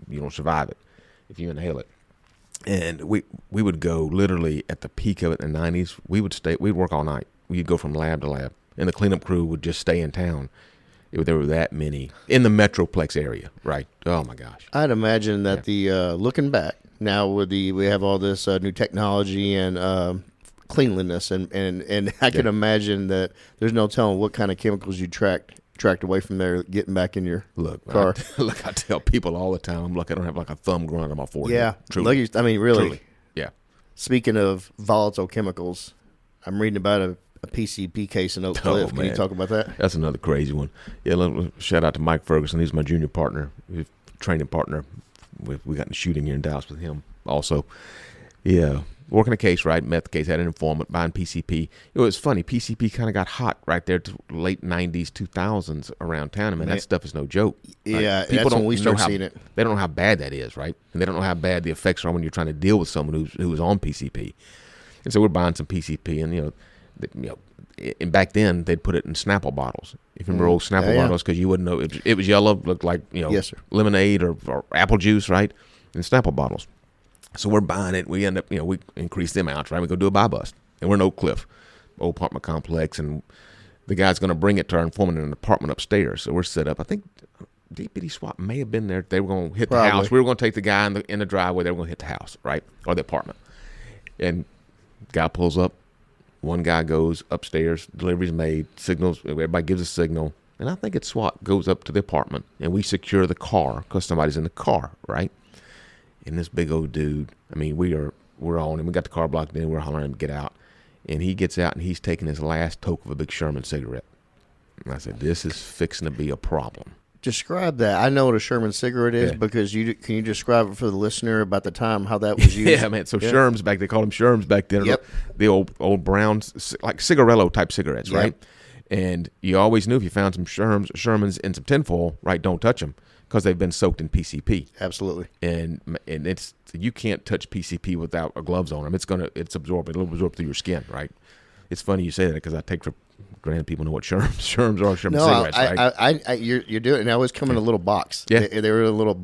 you don't survive it if you inhale it. And we would go literally at the peak of it in the 90s. We'd work all night. We'd go from lab to lab, and the cleanup crew would just stay in town. There were that many in the Metroplex area, right? Oh my gosh! I'd imagine that looking back now we have all this new technology and cleanliness, and I can imagine that there's no telling what kind of chemicals you tracked away from there, getting back in your car. I tell people all the time, I'm lucky I don't have like a thumb growing on my forehead. Yeah, truly. Lucky, I mean, really. Truly. Yeah. Speaking of volatile chemicals, I'm reading about a PCP case in Oak Cliff. Can you talk about that? That's another crazy one. Yeah, shout out to Mike Ferguson. He's my junior partner, training partner. We got in a shooting here in Dallas with him also. Yeah, working a case, right? Meth case, had an informant buying PCP. It was funny. PCP kind of got hot right there to late 90s, 2000s around town. I mean, that stuff is no joke. Right? Yeah, people that's when we start seeing it. They don't know how bad that is, right? And they don't know how bad the effects are when you're trying to deal with someone who's on PCP. And so we're buying some PCP, and and back then they'd put it in Snapple bottles. If you remember old Snapple bottles, because you wouldn't know it was yellow, looked like yes, sir. Lemonade or apple juice, right? In Snapple bottles. So we're buying it. We end up, we increase the amounts, right? We go do a buy bust, and we're in Oak Cliff, old apartment complex, and the guy's going to bring it to our informant in an apartment upstairs. So we're set up. I think DPD SWAT may have been there. They were going to hit the house. We were going to take the guy in the driveway. They were going to hit the house, right, or the apartment. And guy pulls up. One guy goes upstairs, delivery's made, signals, everybody gives a signal, and I think it's SWAT goes up to the apartment, and we secure the car because somebody's in the car, right? And this big old dude, we're on him. We got the car blocked in. We're hollering him to get out, and he gets out, and he's taking his last toke of a big Sherman cigarette. And I said, this is fixing to be a problem. Describe that. I know what a Sherman cigarette is because can you describe it for the listener about the time how that was used? Yeah, man. So Sherms they called them Sherms back then. Yep. The old brown, like cigarello type cigarettes, right? And you always knew if you found some Shermans in some tinfoil, right? Don't touch them because they've been soaked in PCP. Absolutely. And you can't touch PCP without gloves on them. It's absorbed. It'll absorb through your skin, right? It's funny you say that because I take for granted people know what Sherms are. Sherman cigarettes, right? You're doing it. Now it's come in a little box. Yeah. They were a little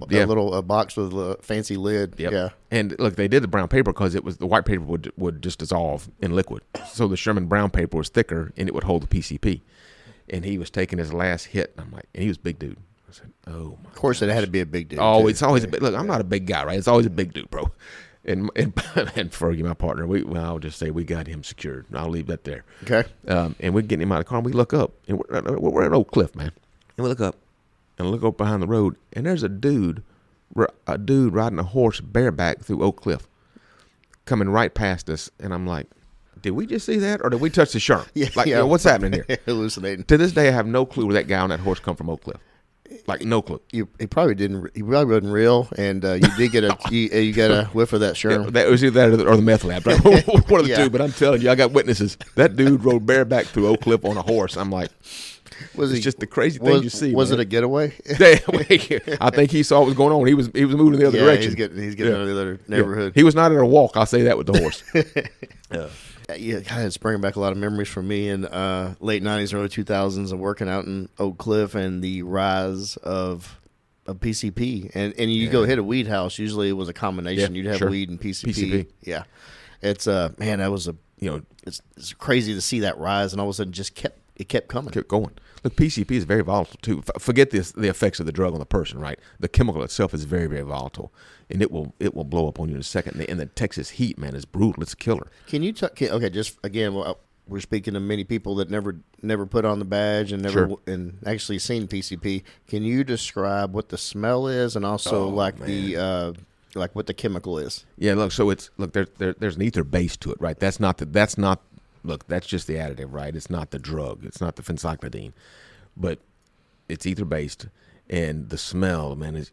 box with a fancy lid. Yep. Yeah. And look, they did the brown paper because the white paper would just dissolve in liquid. So the Sherman brown paper was thicker and it would hold the PCP. And he was taking his last hit. And he was a big dude. I said, oh my. Of course, it had to be a big dude. Oh, it's always a big. Look, I'm not a big guy, right? It's always a big dude, bro. And Fergie, my partner, I'll just say we got him secured. I'll leave that there. Okay. And we're getting him out of the car, and we look up, and we're at Oak Cliff, man. And we look up behind the road, and there's a dude riding a horse bareback through Oak Cliff, coming right past us. And I'm like, did we just see that, or did we touch the Sherm? What's happening here? Hallucinating. To this day, I have no clue where that guy on that horse come from Oak Cliff. Like no clue. He probably didn't. He probably wasn't real, and you did get you got a whiff of that Sherm. Yeah, that was either that or the meth lab, right? One of the two. But I'm telling you, I got witnesses. That dude rode bareback through Oak Cliff on a horse. I'm like, it's just the crazy thing you see. Was it a getaway? I think he saw what was going on. He was moving in the other direction. He's getting out of the other neighborhood. He was not at a walk. I'll say that with the horse. Yeah, it's bringing back a lot of memories for me in late 90s, early 2000s of working out in Oak Cliff and the rise of PCP. And you go hit a weed house, usually it was a combination. You'd have weed and PCP. Yeah. It's man, that was it's crazy to see that rise, and all of a sudden it kept coming. Kept going. Look, PCP is very volatile too. Forget the effects of the drug on the person, right? The chemical itself is very, very volatile, and it will blow up on you in a second. And the Texas heat, man, is brutal. It's a killer. Can you okay? Just again, we're speaking to many people that never put on the badge and never and actually seen PCP. Can you describe what the smell is, and also the like what the chemical is? Yeah, look. So there's an ether base to it, right? That's not look, that's just the additive, right? It's not the drug. It's not the phencyclidine, but it's ether based, and the smell, man, is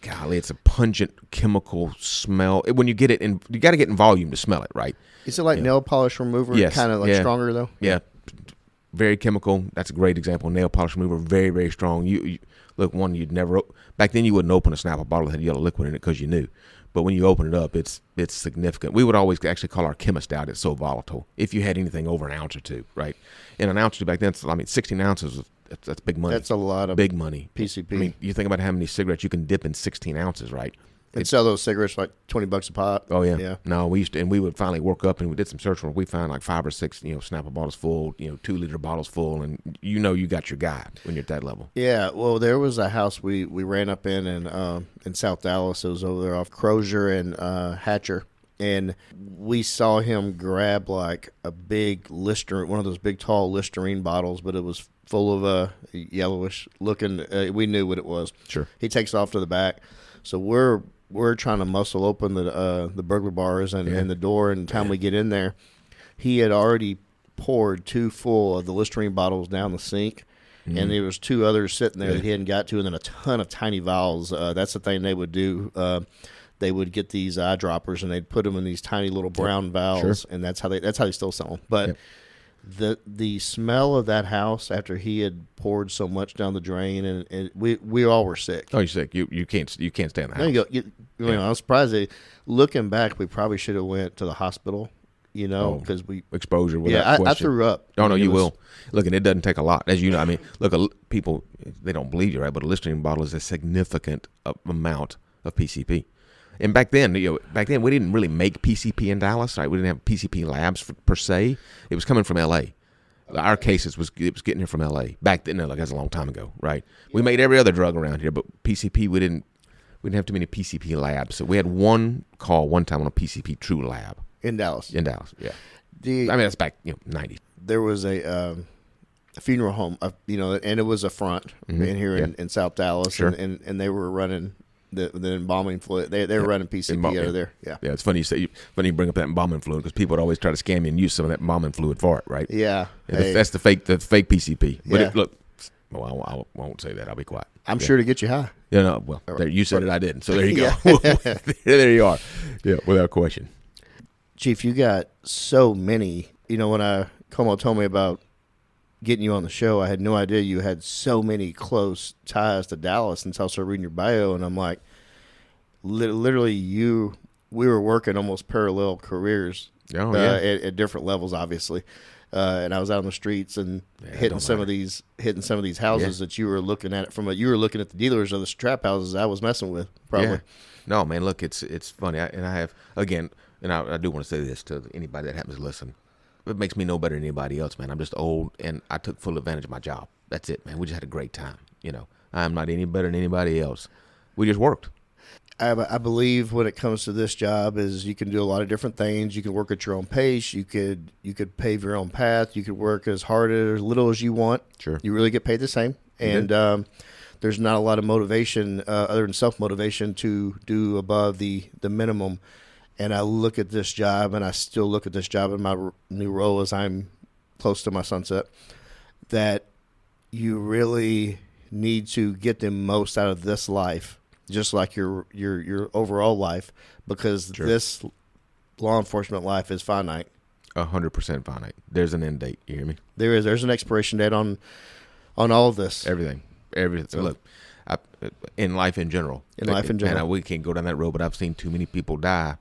golly, it's a pungent chemical smell. When you get it in, you got to get in volume to smell it, right? Is it like nail polish remover? Yes. Kind of like stronger though? Yeah. Very chemical. That's a great example. Nail polish remover, very, very strong. You look, one you'd never, back then you wouldn't open a Snapple bottle that had yellow liquid in it because you knew. But when you open it up, it's significant. We would always actually call our chemist out. It's so volatile. If you had anything over an ounce or two, right? And an ounce or two back then, 16 ounces, that's big money. That's a lot of big money. PCP. I mean, you think about how many cigarettes you can dip in 16 ounces, right? And sell those cigarettes for like $20 a pop. Oh yeah. Yeah. No, we used to, and we would finally work up, and we did some search for it. We found like 5 or 6, Snapple bottles full, 2-liter bottles full, and you got your guy when you're at that level. Yeah. Well, there was a house we ran up in South Dallas. It was over there off Crozier and Hatcher, and we saw him grab like a big Listerine, one of those big tall Listerine bottles, but it was full of yellowish looking. We knew what it was. Sure. He takes off to the back, so we're trying to muscle open the burglar bars and the door, and the time we get in there, he had already poured 2 full of the Listerine bottles down the sink, and there was 2 others sitting there that he hadn't got to, and then a ton of tiny vials. That's the thing they would do. They would get these eyedroppers, and they'd put them in these tiny little brown vials, and that's how they still sell them. But the smell of that house after he had poured so much down the drain, and we all were sick. Oh, you're sick. You can't stay in the house. There you go. I was surprised. Looking back, we probably should have went to the hospital. Because we exposure without question. I threw up. Oh no, you will. Look, and it doesn't take a lot, as you know. I mean, look, people, they don't believe you, right? But a Listerine bottle is a significant amount of PCP. And back then, we didn't really make PCP in Dallas, right? We didn't have PCP labs per se. It was coming from L.A. Our cases it was getting here from L.A. Back then. That's a long time ago, right? We made every other drug around here, but PCP we didn't have too many PCP labs. So we had one call one time on a PCP true lab in Dallas. Yeah. That's back 90. There was a funeral home, and it was a front in here in South Dallas, Sure. and they were running the embalming fluid. They were running PCP out of there. Yeah. It's funny you bring up that embalming fluid, because people would always try to scam you and use some of that embalming fluid for it, right? Yeah. That's the fake PCP. Yeah. But well, I won't say that. I'll be quiet. I'm sure to get you high. You said it, I didn't. So there you go. There you are. Yeah, without question. Chief, you got so many. When Como told me about getting you on the show, I had no idea you had so many close ties to Dallas until I started reading your bio, and I'm like, literally, we were working almost parallel careers at different levels, obviously. And I was out on the streets and hitting some of these houses that you were looking at you were looking at the dealers of the trap houses I was messing with, probably. Yeah. No, man, look, it's funny, I have again, and I do want to say this to anybody that happens to listen. It makes me no better than anybody else, man. I'm just old, and I took full advantage of my job. That's it, man. We just had a great time. I'm not any better than anybody else. We just worked. I believe when it comes to this job is you can do a lot of different things. You can work at your own pace. You could pave your own path. You could work as hard or as little as you want. Sure. You really get paid the same. And there's not a lot of motivation other than self-motivation to do above the minimum. And I look at this job, and I still look at this job in my new role as I'm close to my sunset, that you really need to get the most out of this life, just like your overall life, because this law enforcement life is finite. 100% finite. There's an end date. You hear me? There's an expiration date on all of this. Everything. So look, in life in general. And we can't go down that road, but I've seen too many people die,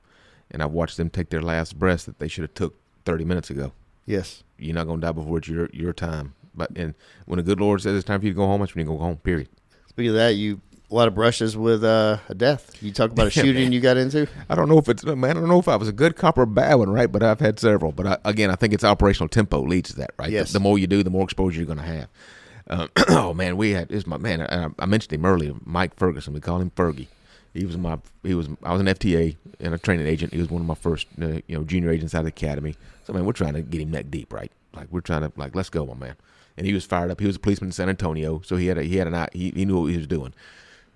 and I've watched them take their last breath that they should have took 30 minutes ago. Yes. You're not going to die before it's your time. And when the good Lord says it's time for you to go home, that's when you go home, period. Speaking of that, a lot of brushes with a death. You talk about a shooting you got into? I don't know if I was a good cop or a bad one, right? But I've had several. But I think it's operational tempo leads to that, right? Yes. The more you do, the more exposure you're going to have. Oh man, I mentioned him earlier, Mike Ferguson. We call him Fergie. I was an FTA and a training agent. He was one of my first, junior agents out of the academy. So man, we're trying to get him neck deep, right? Like we're trying to let's go, my man. And he was fired up. He was a policeman in San Antonio, so he knew what he was doing.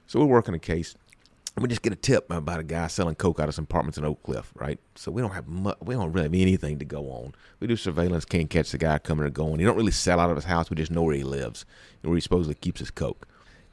So we're working a case, we just get a tip about a guy selling coke out of some apartments in Oak Cliff, right? So we don't have we don't really have anything to go on. We do surveillance, can't catch the guy coming or going. He don't really sell out of his house. We just know where he lives and where he supposedly keeps his coke.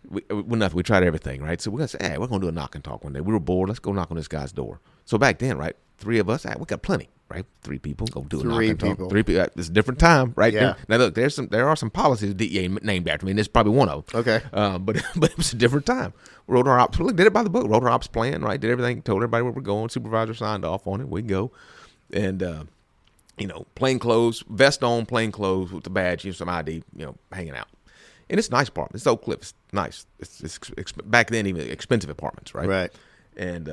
We tried everything, right? So we're gonna say, hey, we're gonna do a knock and talk one day. We were bored. Let's go knock on this guy's door. So back then, right, 3 of us, we got plenty, right? 3 people go do a knock and talk. 3 people. It's a different time, right? Yeah. Now look, there are some policies DEA named after me, and this is probably one of them. Okay. But it was a different time. Wrote our ops, did it by the book. Wrote our ops plan, right? Did everything. Told everybody where we're going. Supervisor signed off on it. We go, and plain clothes, vest on, plain clothes with the badge, some ID, hanging out. And it's a nice apartment. It's Oak Cliff. It's nice. It's back then even expensive apartments, right? Right. And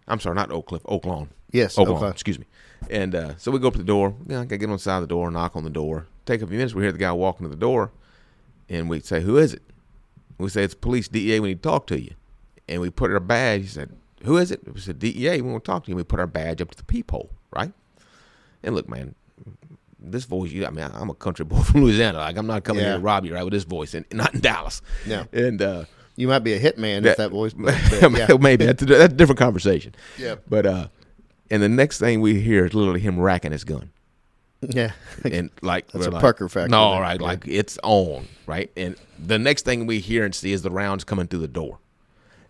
I'm sorry, not Oak Cliff, Oak Lawn. Yes, Oak Oak Lawn. Excuse me. And so we go up to the door. I get on the side of the door, knock on the door. Take a few minutes. We hear the guy walking to the door, and we say, "Who is it?" We say, "It's police, DEA. We need to talk to you." And we put our badge. He said, "Who is it?" We said, "DEA. We want to talk to you." And we put our badge up to the peephole, right? And look, man. This voice, I'm a country boy from Louisiana. Like, I'm not coming here to rob you, right, with this voice, and not in Dallas. No. And you might be a hitman if that voice. Maybe that's a different conversation. Yeah. But and the next thing we hear is literally him racking his gun. Yeah. And like that's a pucker factor. No, there. Right, like it's on, right. And the next thing we hear and see is the rounds coming through the door,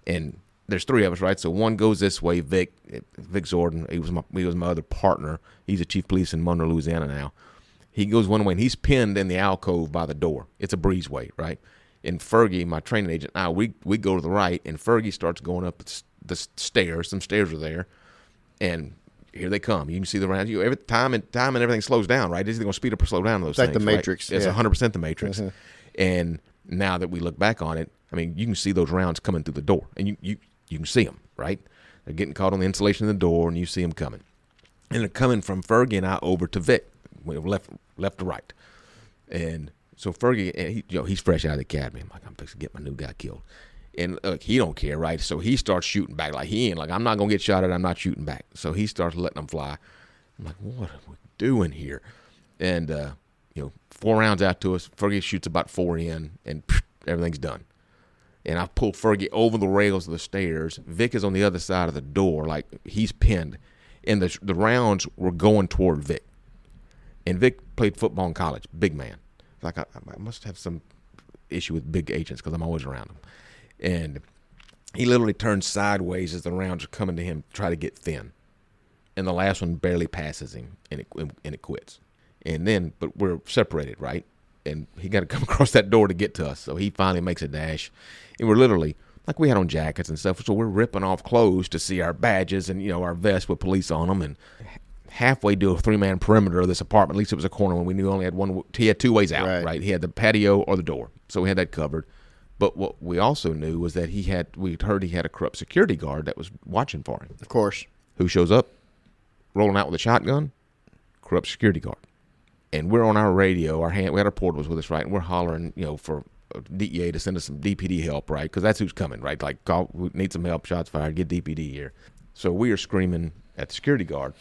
and there's 3 of us, right? So one goes this way. Vic Zorden. He was my other partner. He's a chief of police in Monroe, Louisiana now. He goes one way, and he's pinned in the alcove by the door. It's a breezeway, right? And Fergie, my training agent, we go to the right, and Fergie starts going up the stairs. Some stairs are there, and here they come. You can see the rounds. Every time and everything slows down, right? It's either going to speed up or slow down those things. It's like the Matrix. Right? It's 100% the Matrix. Mm-hmm. And now that we look back on it, you can see those rounds coming through the door, and you can see them, right? They're getting caught on the insulation of the door, and you see them coming. And they're coming from Fergie and I over to Vic, left to right. And so Fergie, he's fresh out of the academy. I'm like, I'm fixing to get my new guy killed. And look, he don't care, right? So he starts shooting back. Like, he ain't like, I'm not going to get shot at, I'm not shooting back. So he starts letting them fly. I'm like, what are we doing here? And, 4 rounds out to us. Fergie shoots about 4 in, and everything's done. And I pull Fergie over the rails of the stairs. Vic is on the other side of the door, like he's pinned. And the rounds were going toward Vic. And Vic played football in college, big man. Like I must have some issue with big agents because I'm always around them. And he literally turns sideways as the rounds are coming to him to try to get thin. And the last one barely passes him, and it quits. And then, but we're separated, right? And he got to come across that door to get to us. So he finally makes a dash. And we're literally, like we had on jackets and stuff, so we're ripping off clothes to see our badges and, our vests with police on them. And halfway to a 3-man perimeter of this apartment, at least it was a corner when we knew only had one. He had 2 ways out, right? He had the patio or the door. So we had that covered. But what we also knew was that we'd heard he had a corrupt security guard that was watching for him. Of course. Who shows up, rolling out with a shotgun? Corrupt security guard. And we're on our radio. We had our portables with us, right? And we're hollering, for DEA to send us some DPD help, right? Because that's who's coming, right? Like, we need some help, shots fired, get DPD here. So we are screaming at the security guard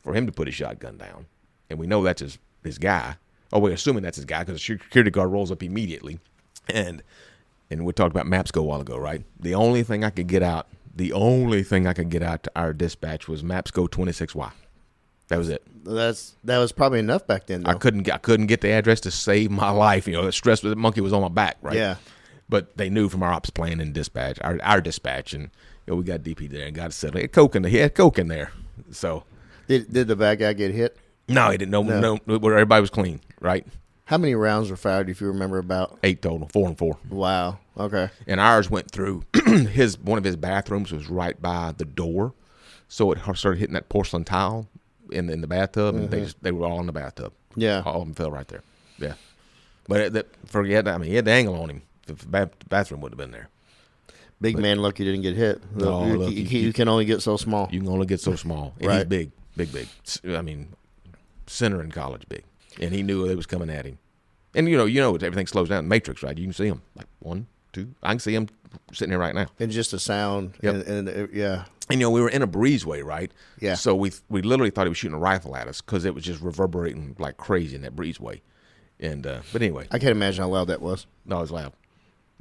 for him to put his shotgun down. And we know that's his guy. Oh, we're assuming that's his guy because the security guard rolls up immediately. And we talked about MAPSCO a while ago, right? The only thing I could get out to our dispatch was MAPSCO 26Y. That was it. That was probably enough back then, though. I couldn't get the address to save my life. The stress with the monkey was on my back, right? Yeah. But they knew from our ops plan and dispatch, our dispatch, and we got DP there and got it settled. He had coke in there. So did the bad guy get hit? No, he didn't. No. Everybody was clean, right? How many rounds were fired, if you remember? About 8 total, 4 and 4. Wow. Okay. And ours went through one of his bathrooms was right by the door, so it started hitting that porcelain tile in the bathtub, and they were all in the bathtub. Yeah, all of them fell right there. Yeah, but he had the angle on him. The bathroom would have been there. Big man, lucky didn't get hit. You can only get so small. You can only get so small. And right. He's big. Center in college, big, and he knew they was coming at him. And everything slows down. Matrix, right? You can see him like 1, 2. I can see him sitting here right now. And just a sound. Yep. And yeah. And we were in a breezeway, right? Yeah. So we literally thought he was shooting a rifle at us because it was just reverberating like crazy in that breezeway. And but anyway, I can't imagine how loud that was. No, it was loud.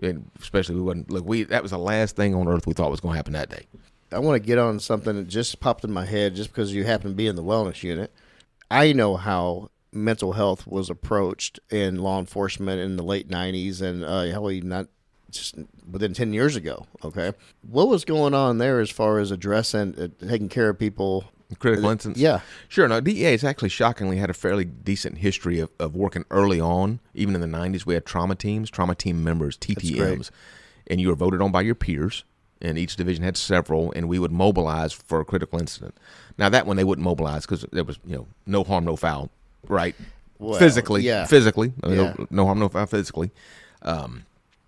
And especially we wasn't look. That was the last thing on earth we thought was going to happen that day. I want to get on something that just popped in my head just because you happen to be in the wellness unit. I know how mental health was approached in law enforcement in the late 90s and hell, not just within 10 years ago. Okay. What was going on there as far as addressing, taking care of people? Critical incidents? Yeah. Sure. No, DEA has actually shockingly had a fairly decent history of working early on. Even in the 90s, we had trauma team members, TTMs, and you were voted on by your peers, and each division had several, and we would mobilize for a critical incident. Now, that one they wouldn't mobilize because there was, no harm, no foul, right? Well, physically. yeah. No harm, no foul physically.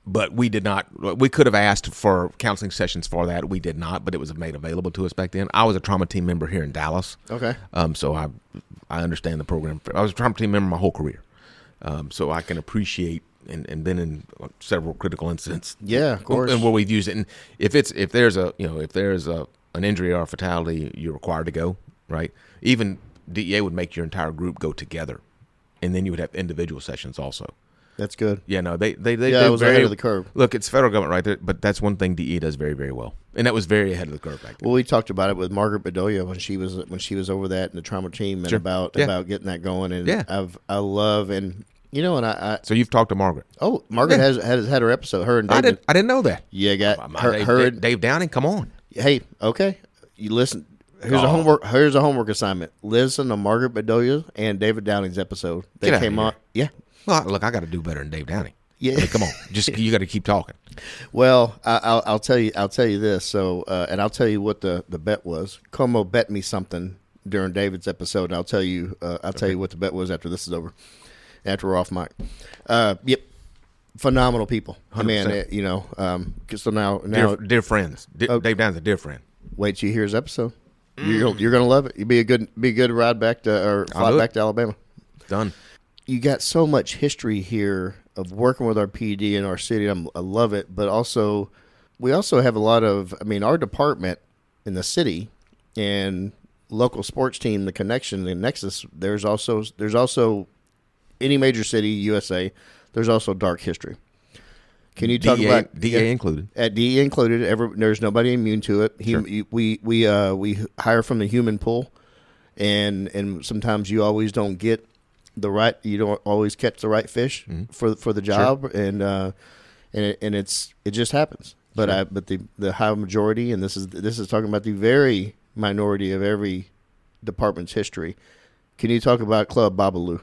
But we did not. We could have asked for counseling sessions for that. We did not, but it was made available to us back then. I was a trauma team member here in Dallas. Okay. So I understand the program. I was a trauma team member my whole career. So I can appreciate and been in several critical incidents. Yeah, of course. And where we've used it. And if there's an injury or a fatality, you're required to go, right? Even DEA would make your entire group go together, and then you would have individual sessions also. That's good. Yeah, no, they I was ahead of the curve. Look, it's federal government right there, but that's one thing DE does very, very well, and that was very ahead of the curve back then. Well, we talked about it with Margaret Bedoya when she was over that in the trauma team, and Sure. about getting that going. And Yeah. I love and I So you've talked to Margaret? Margaret Yeah. has had her episode. Her and David. I didn't know that. Yeah, got Dave, her. Dave Downing, come on. Hey, okay, you listen. Here's a homework assignment. Listen to Margaret Bedoya and David Downing's episode. They Get out of came here. on. Yeah. Well, look, I got to do better than Dave Downing. Yeah. I mean, come on, you got to keep talking. Well, I'll tell you this. So, and I'll tell you what the bet was. Como bet me something during David's episode, and I'll tell you what the bet was after this is over. After we're off mic. Yep. Phenomenal people. 100%. I mean, so now Dear friends. Dave Downing's a dear friend. wait till you hear his episode. You're gonna love it. You'd be a good ride back to fly back to Alabama. Done. You got so much history here of working with our PD in our city. I love it, but also we also have a lot of. I mean, our department in the city and local sports team, the connection, the nexus. There's also any major city USA. There's also dark history. Can you talk about DEA included? At DEA included, there's nobody immune to it. Sure. We hire from the human pool, and sometimes you always don't get you don't always catch the right fish for the job, sure. and it just happens. But sure. But the high majority, and this is talking about the very minority of every department's history. Can you talk about Club Babalu?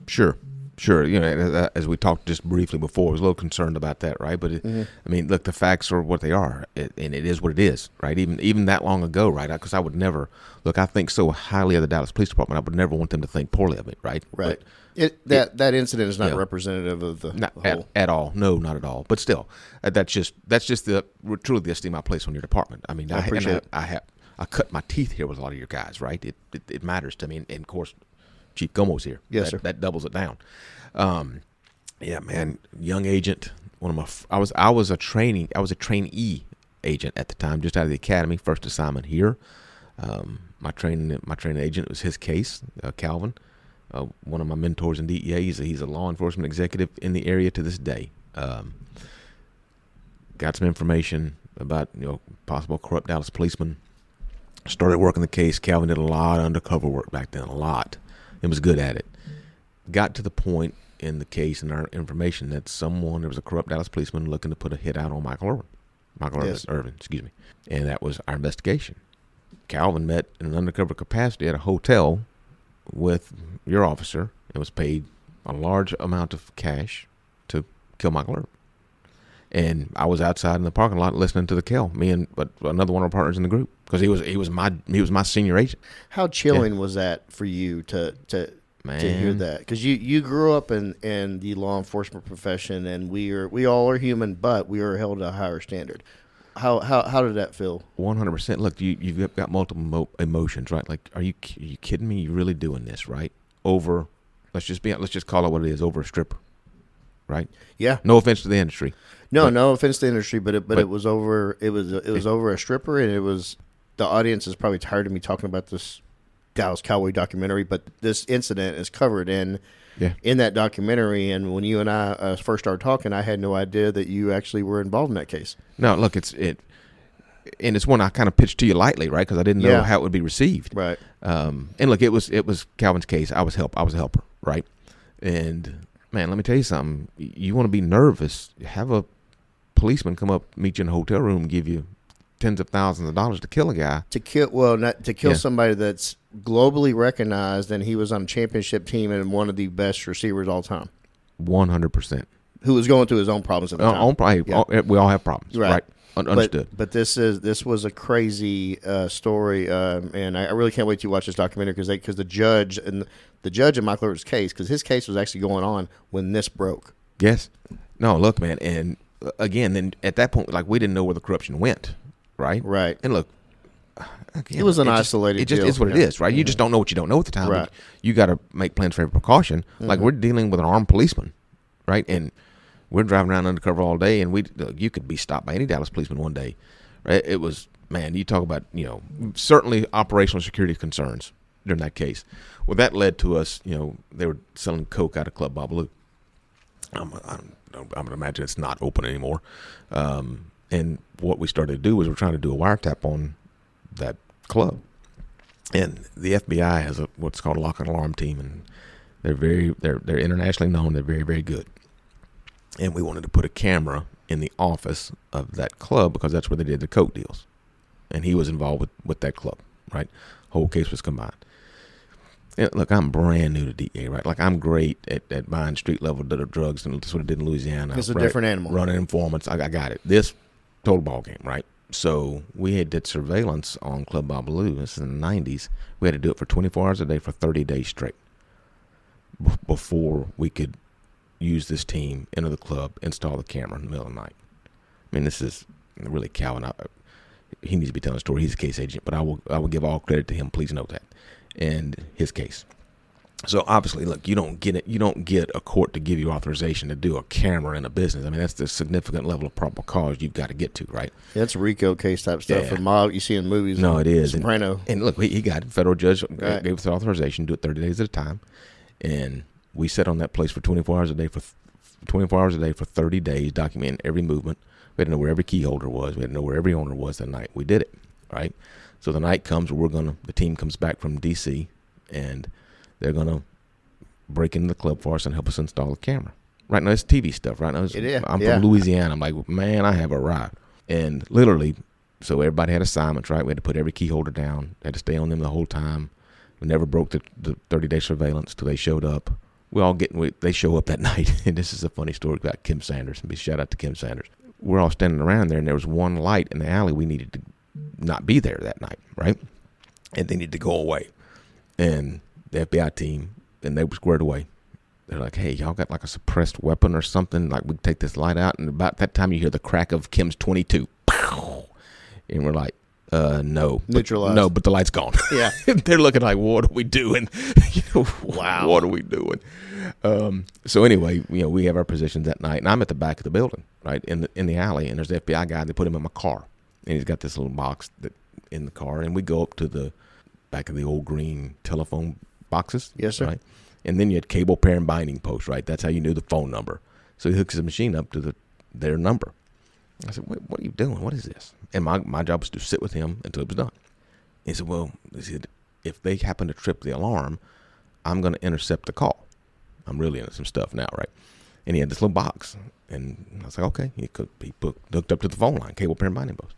Sure. As we talked just briefly before, I was a little concerned about that, right? But I mean, look, the facts are what they are, and it is what it is, right? Even that long ago, right? Because I would never look. I think so highly of the Dallas Police Department. I would never want them to think poorly of it, right? Right. That incident is not representative of the whole at all. No, not at all. But still, that's just truly the esteem I place on your department. I mean, I appreciate it. I cut my teeth here with a lot of your guys, right? It matters to me, and of course, Chief Gomo's here. Yes, sir. That doubles it down. Yeah, man, young agent. I was a trainee agent at the time, just out of the academy. First assignment here. My training agent, it was his case, Calvin. One of my mentors in DEA. He's a law enforcement executive in the area to this day. Got some information about possible corrupt Dallas policemen. Started working the case. Calvin did a lot of undercover work back then, a lot. He was good at it. Got to the point in the case and our information that there was a corrupt Dallas policeman looking to put a hit out on Michael Irvin. Yes. Irvin, excuse me. And that was our investigation. Calvin met in an undercover capacity at a hotel with your officer and was paid a large amount of cash to kill Michael Irvin. And I was outside in the parking lot listening to the kill. Me and another one of our partners in the group, because he was my senior agent. How chilling was that for you to hear that? Because you grew up in the law enforcement profession, and we all are human, but we are held to a higher standard. How did that feel? 100%. Look, you've got multiple emotions, right? Like, are you kidding me? You really doing this, right? Over, let's just call it what it is, over a stripper, right? Yeah. No offense to the industry. No offense to the industry, but it was over. It was over a stripper, and it was the audience is probably tired of me talking about this Dallas Cowboy documentary, but this incident is covered in that documentary. And when you and I first started talking, I had no idea that you actually were involved in that case. No, look, and it's one I kind of pitched to you lightly, right? Because I didn't know how it would be received. Right. And look, it was Calvin's case. I was a helper, right? And man, let me tell you something. You want to be nervous? Have a policeman come up, meet you in a hotel room, give you tens of thousands of dollars to kill a guy. Not to kill somebody that's globally recognized, and he was on a championship team and one of the best receivers all time. 100%. Who was going through his own problems at the time. We all have problems, right? Understood. But this was a crazy story, and I really can't wait to watch this documentary because the judge in Michael Irvin's case, because his case was actually going on when this broke. Yes. No, look, man, and again, then at that point, like, we didn't know where the corruption went, right? Right. And look, again, it was an isolated deal. It just is what it is, right? You just don't know what you don't know at the time. Right. You got to make plans for every precaution. Like, we're dealing with an armed policeman, right? And we're driving around undercover all day, and you could be stopped by any Dallas policeman one day, right? It was, man, you talk about, certainly operational security concerns during that case. Well, that led to us, they were selling coke out of Club Babalu. I'm going to imagine it's not open anymore. And what we started to do was we're trying to do a wiretap on that club. And the FBI has what's called a lock and alarm team, and they're internationally known. They're very, very good. And we wanted to put a camera in the office of that club because that's where they did the coke deals. And he was involved with that club, right? Whole case was combined. And look, I'm brand new to DEA, right? Like, I'm great at buying street-level drugs, and that's what I did in Louisiana. It's a different animal. Running informants. I got it. This, total ball game, right? So we did surveillance on Club Babalu. This is in the 90s. We had to do it for 24 hours a day for 30 days straight before we could use this team, enter the club, install the camera in the middle of the night. I mean, this is really Calvin. He needs to be telling a story. He's a case agent, but I will give all credit to him. Please note that. And his case. So obviously, look, you don't get a court to give you authorization to do a camera in a business. I mean, that's the significant level of probable cause you've got to get to, right? Yeah, it's RICO case type stuff. Yeah. From you see in movies. No, it is. Soprano. And look, he got it. Federal judge gave us authorization to do it 30 days at a time. And we sat on that place for 24 hours a day for 30 days, documenting every movement. We had to know where every key holder was. We had to know where every owner was that night. We did it, right? So the night comes, the team comes back from D.C., and they're going to break into the club for us and help us install the camera. Right now, it's TV stuff, right now. I'm from Louisiana. I'm like, man, I have arrived. And literally, so everybody had assignments, right? We had to put every key holder down. Had to stay on them the whole time. We never broke the 30-day surveillance till they showed up. They show up that night, and this is a funny story about Kim Sanders. And shout out to Kim Sanders. We're all standing around there, and there was one light in the alley. We needed to not be there that night, right? And they needed to go away. And the FBI team, and they were squared away. They're like, hey, y'all got like a suppressed weapon or something? Like, we take this light out, and about that time you hear the crack of Kim's 22. And we're like, no. Neutralized. No, but the light's gone. Yeah. They're looking like, what are we doing? Wow. What are we doing? So anyway, we have our positions that night, and I'm at the back of the building, right, in the alley, and there's the FBI guy. They put him in my car, and he's got this little box in the car, and we go up to the back of the old green telephone boxes. Yes, sir. Right? And then you had cable pair and binding posts, right? That's how you knew the phone number. So he hooks his machine up to their number. I said, what are you doing? What is this? And my job was to sit with him until it was done. He said, if they happen to trip the alarm, I'm going to intercept the call. I'm really into some stuff now, right? And he had this little box. And I was like, okay. He hooked up to the phone line, cable pair and binding post.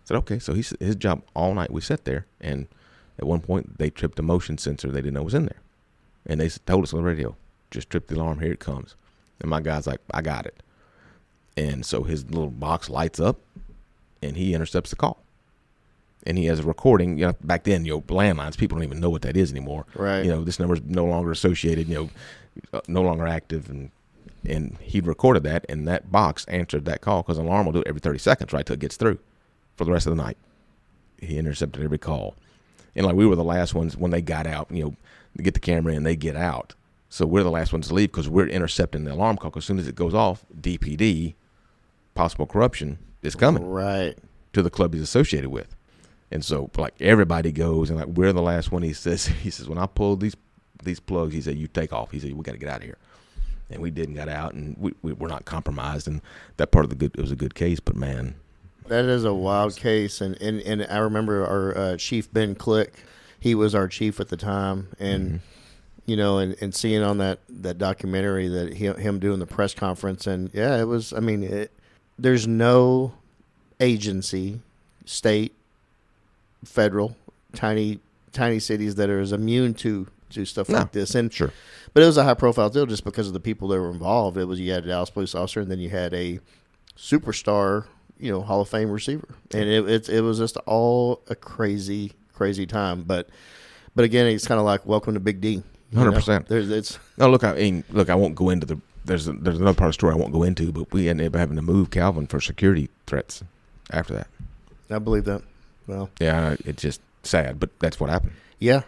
I said, okay. So his job all night, we sat there, and at one point, they tripped a motion sensor they didn't know was in there. And they told us on the radio, just trip the alarm, here it comes. And my guy's like, I got it. And so his little box lights up, and he intercepts the call. And he has a recording. Back then, landlines, people don't even know what that is anymore. Right. This number's no longer associated, no longer active. And he recorded that, and that box answered that call, because an alarm will do it every 30 seconds, right, till it gets through for the rest of the night. He intercepted every call. And like, we were the last ones when they got out, they get the camera in, they get out. So we're the last ones to leave because we're intercepting the alarm call. As soon as it goes off, DPD, possible corruption, is coming. Right. To the club he's associated with. And so like everybody goes, and like we're the last one. He says when I pull these plugs, he said, you take off. He said, we got to get out of here. And we did and got out, and we were not compromised. And that part of it was a good case, but man. That is a wild case. And I remember our Chief Ben Click, he was our chief at the time. And, you know, and seeing on that documentary that him doing the press conference. And yeah, it was, I mean, there's no agency, state, federal, tiny cities that are as immune to stuff like this. And sure. But it was a high profile deal just because of the people that were involved. It was, you had a Dallas police officer, and then you had a superstar, you know, Hall of Fame receiver. And it was just all a crazy time. But again, it's kind of like welcome to Big D. 100%. I won't go into there's another part of the story I won't go into, but we ended up having to move Calvin for security threats after that. I believe that. Well, yeah, it's just sad, but that's what happened. Yeah.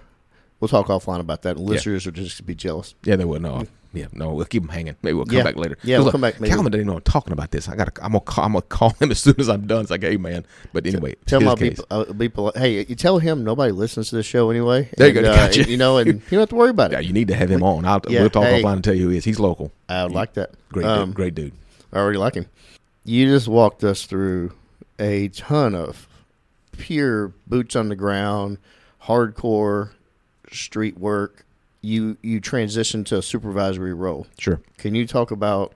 We'll talk offline about that. Listeners would just be jealous. Yeah, they will. No, we'll keep them hanging. Maybe we'll come back later. Yeah, we'll come back. Maybe. Calvin didn't know I'm talking about this. I'm gonna call him as soon as I'm done. It's like, hey man. But anyway, tell him I'll be polite. Hey, you tell him nobody listens to this show anyway. There you go. Gotcha. You know, and you don't have to worry about it. Yeah, you need to have him on. We'll talk offline and tell you who he is. He's local. I would like that. Great dude. I already like him. You just walked us through a ton of pure boots on the ground, hardcore street work. You transitioned to a supervisory role. Sure. Can you talk about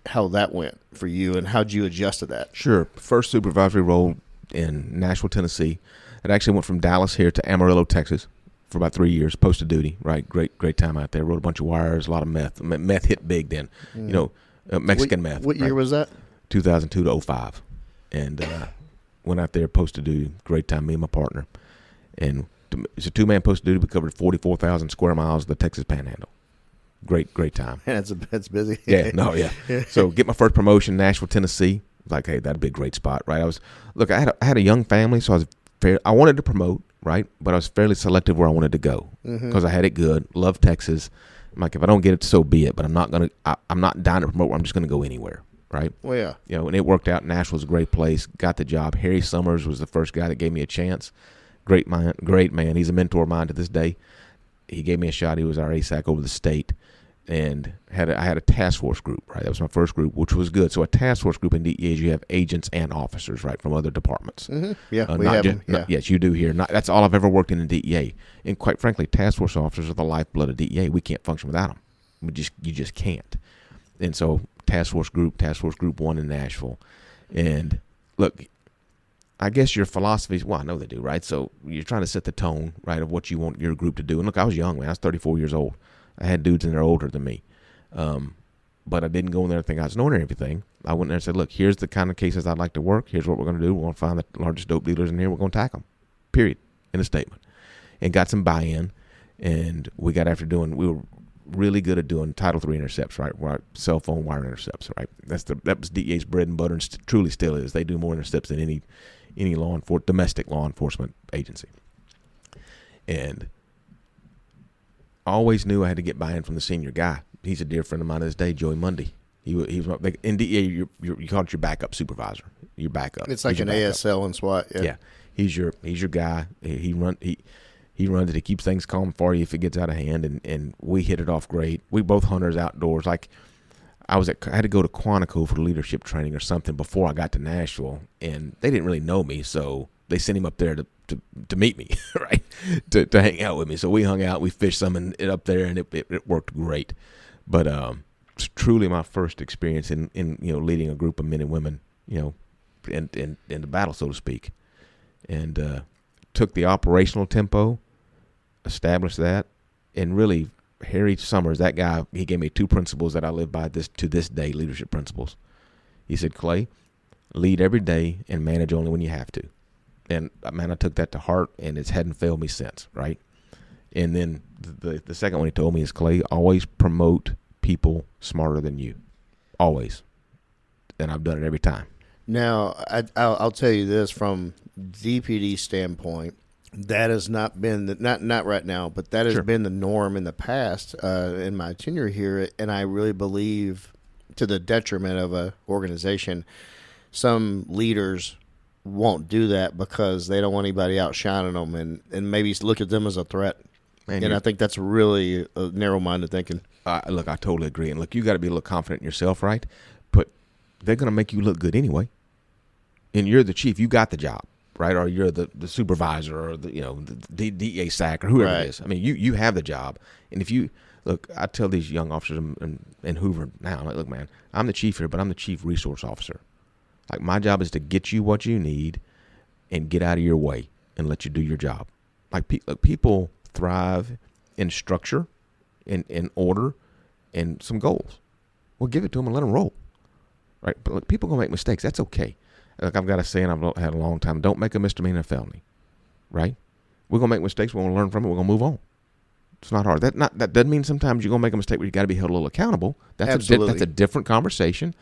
how that went for you and how'd you adjust to that? Sure. First supervisory role in Nashville, Tennessee. It actually went from Dallas here to Amarillo, Texas for about 3 years, posted duty, right? Great time out there. Rode a bunch of wires, a lot of meth. Meth hit big then, you know, Mexican meth. What year was that? 2002 to 05. And went out there, posted duty. Great time, me and my partner. And it's a two-man posted duty. We covered 44,000 square miles of the Texas Panhandle. Great time. Man, that's busy. Yeah. So get my first promotion, Nashville, Tennessee. Like, hey, that'd be a great spot, right? I had a young family, so I wanted to promote, right? But I was fairly selective where I wanted to go because I had it good. Loved Texas. I'm like, if I don't get it, so be it. But I'm not dying to promote where I'm just gonna go anywhere, right? Well, yeah. You know, and it worked out. Nashville's a great place. Got the job. Harry Summers was the first guy that gave me a chance. Great man. He's a mentor of mine to this day. He gave me a shot. He was our ASAC over the state, and I had a task force group. Right, that was my first group, which was good. So a task force group in DEA, you have agents and officers, right, from other departments. Yeah, we have them. Yeah. Yes, you do here. That's all I've ever worked in DEA. And quite frankly, task force officers are the lifeblood of DEA. We can't function without them. You just can't. And so task force group 1 in Nashville, and look. I guess your philosophies, well, I know they do, right? So you're trying to set the tone, right, of what you want your group to do. And look, I was young, man. I was 34 years old. I had dudes in there older than me. But I didn't go in there thinking I was knowing everything. I went in there and said, look, here's the kind of cases I'd like to work. Here's what we're going to do. We're going to find the largest dope dealers in here. We're going to attack them, period, in a statement. And got some buy-in. And we were really good at doing Title III intercepts, right? Cell phone wire intercepts, right? That was DEA's bread and butter, and truly still is. They do more intercepts than any domestic law enforcement agency. And I always knew I had to get buy-in from the senior guy. He's a dear friend of mine to this day, Joey Mundy. He was in DEA. You call it your backup supervisor. Your backup. It's like an ASL and SWAT. Yeah. He's your guy. He runs it. He keeps things calm for you if it gets out of hand. And we hit it off great. We both hunters outdoors. Like I had to go to Quantico for leadership training or something before I got to Nashville, and they didn't really know me, so they sent him up there to meet me, right? To hang out with me. So we hung out, we fished some up there, and it worked great. But it's truly my first experience in leading a group of men and women, in the battle, so to speak, and took the operational tempo, established that, and really. Harry Summers, that guy, he gave me 2 principles that I live by to this day, leadership principles. He said, Clay, lead every day and manage only when you have to. And, man, I took that to heart, and it hadn't failed me since, right? And then the second one he told me is, Clay, always promote people smarter than you. Always. And I've done it every time. Now, I'll tell you this from DPD standpoint. That has not been not right now, but that has been the norm in the past in my tenure here, and I really believe to the detriment of a organization. Some leaders won't do that because they don't want anybody outshining them and maybe look at them as a threat. Man, and I think that's really narrow-minded thinking. Look, I totally agree. And look, you got to be a little confident in yourself, right? But they're going to make you look good anyway. And you're the chief. You got the job, right? Or you're the supervisor or the DEA SAC or whoever Right. it is. I mean, you have the job. And if you look, I tell these young officers in Hoover now, I'm like, look, man, I'm the chief here, but I'm the chief resource officer. Like, my job is to get you what you need and get out of your way and let you do your job. Like, people thrive in structure, in order, and some goals. Well, give it to them and let them roll. Right? But look, people are going to make mistakes. That's okay. Like, I've got a saying I've had a long time. Don't make a misdemeanor a felony. Right? We're going to make mistakes. We're going to learn from it. We're going to move on. It's not hard. That doesn't mean sometimes you're going to make a mistake where you got to be held a little accountable. That's a different conversation.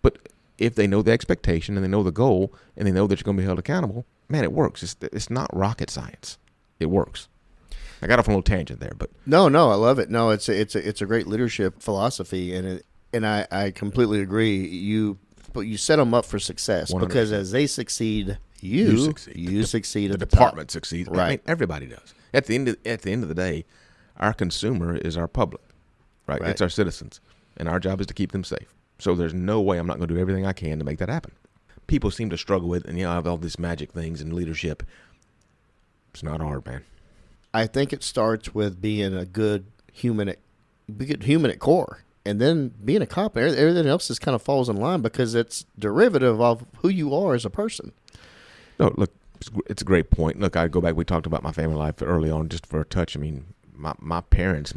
But if they know the expectation and they know the goal and they know that you're going to be held accountable, man, it works. It's not rocket science. It works. I got off on a little tangent there, but No, I love it. No, it's a great leadership philosophy, and I completely agree. But you set them up for success 100%. Because as they succeed, you succeed. The at the department top. succeeds. Right. I mean, everybody does. At the end of the day, our consumer is our public, right? Right. It's our citizens, and our job is to keep them safe. So there's no way I'm not going to do everything I can to make that happen. People seem to struggle with, and I have all these magic things in leadership. It's not hard, man. I think it starts with being a good human at core, and then being a cop. Everything else just kind of falls in line because it's derivative of who you are as a person. No, look, it's a great point. Look, I go back. We talked about my family life early on, just for a touch. I mean, my parents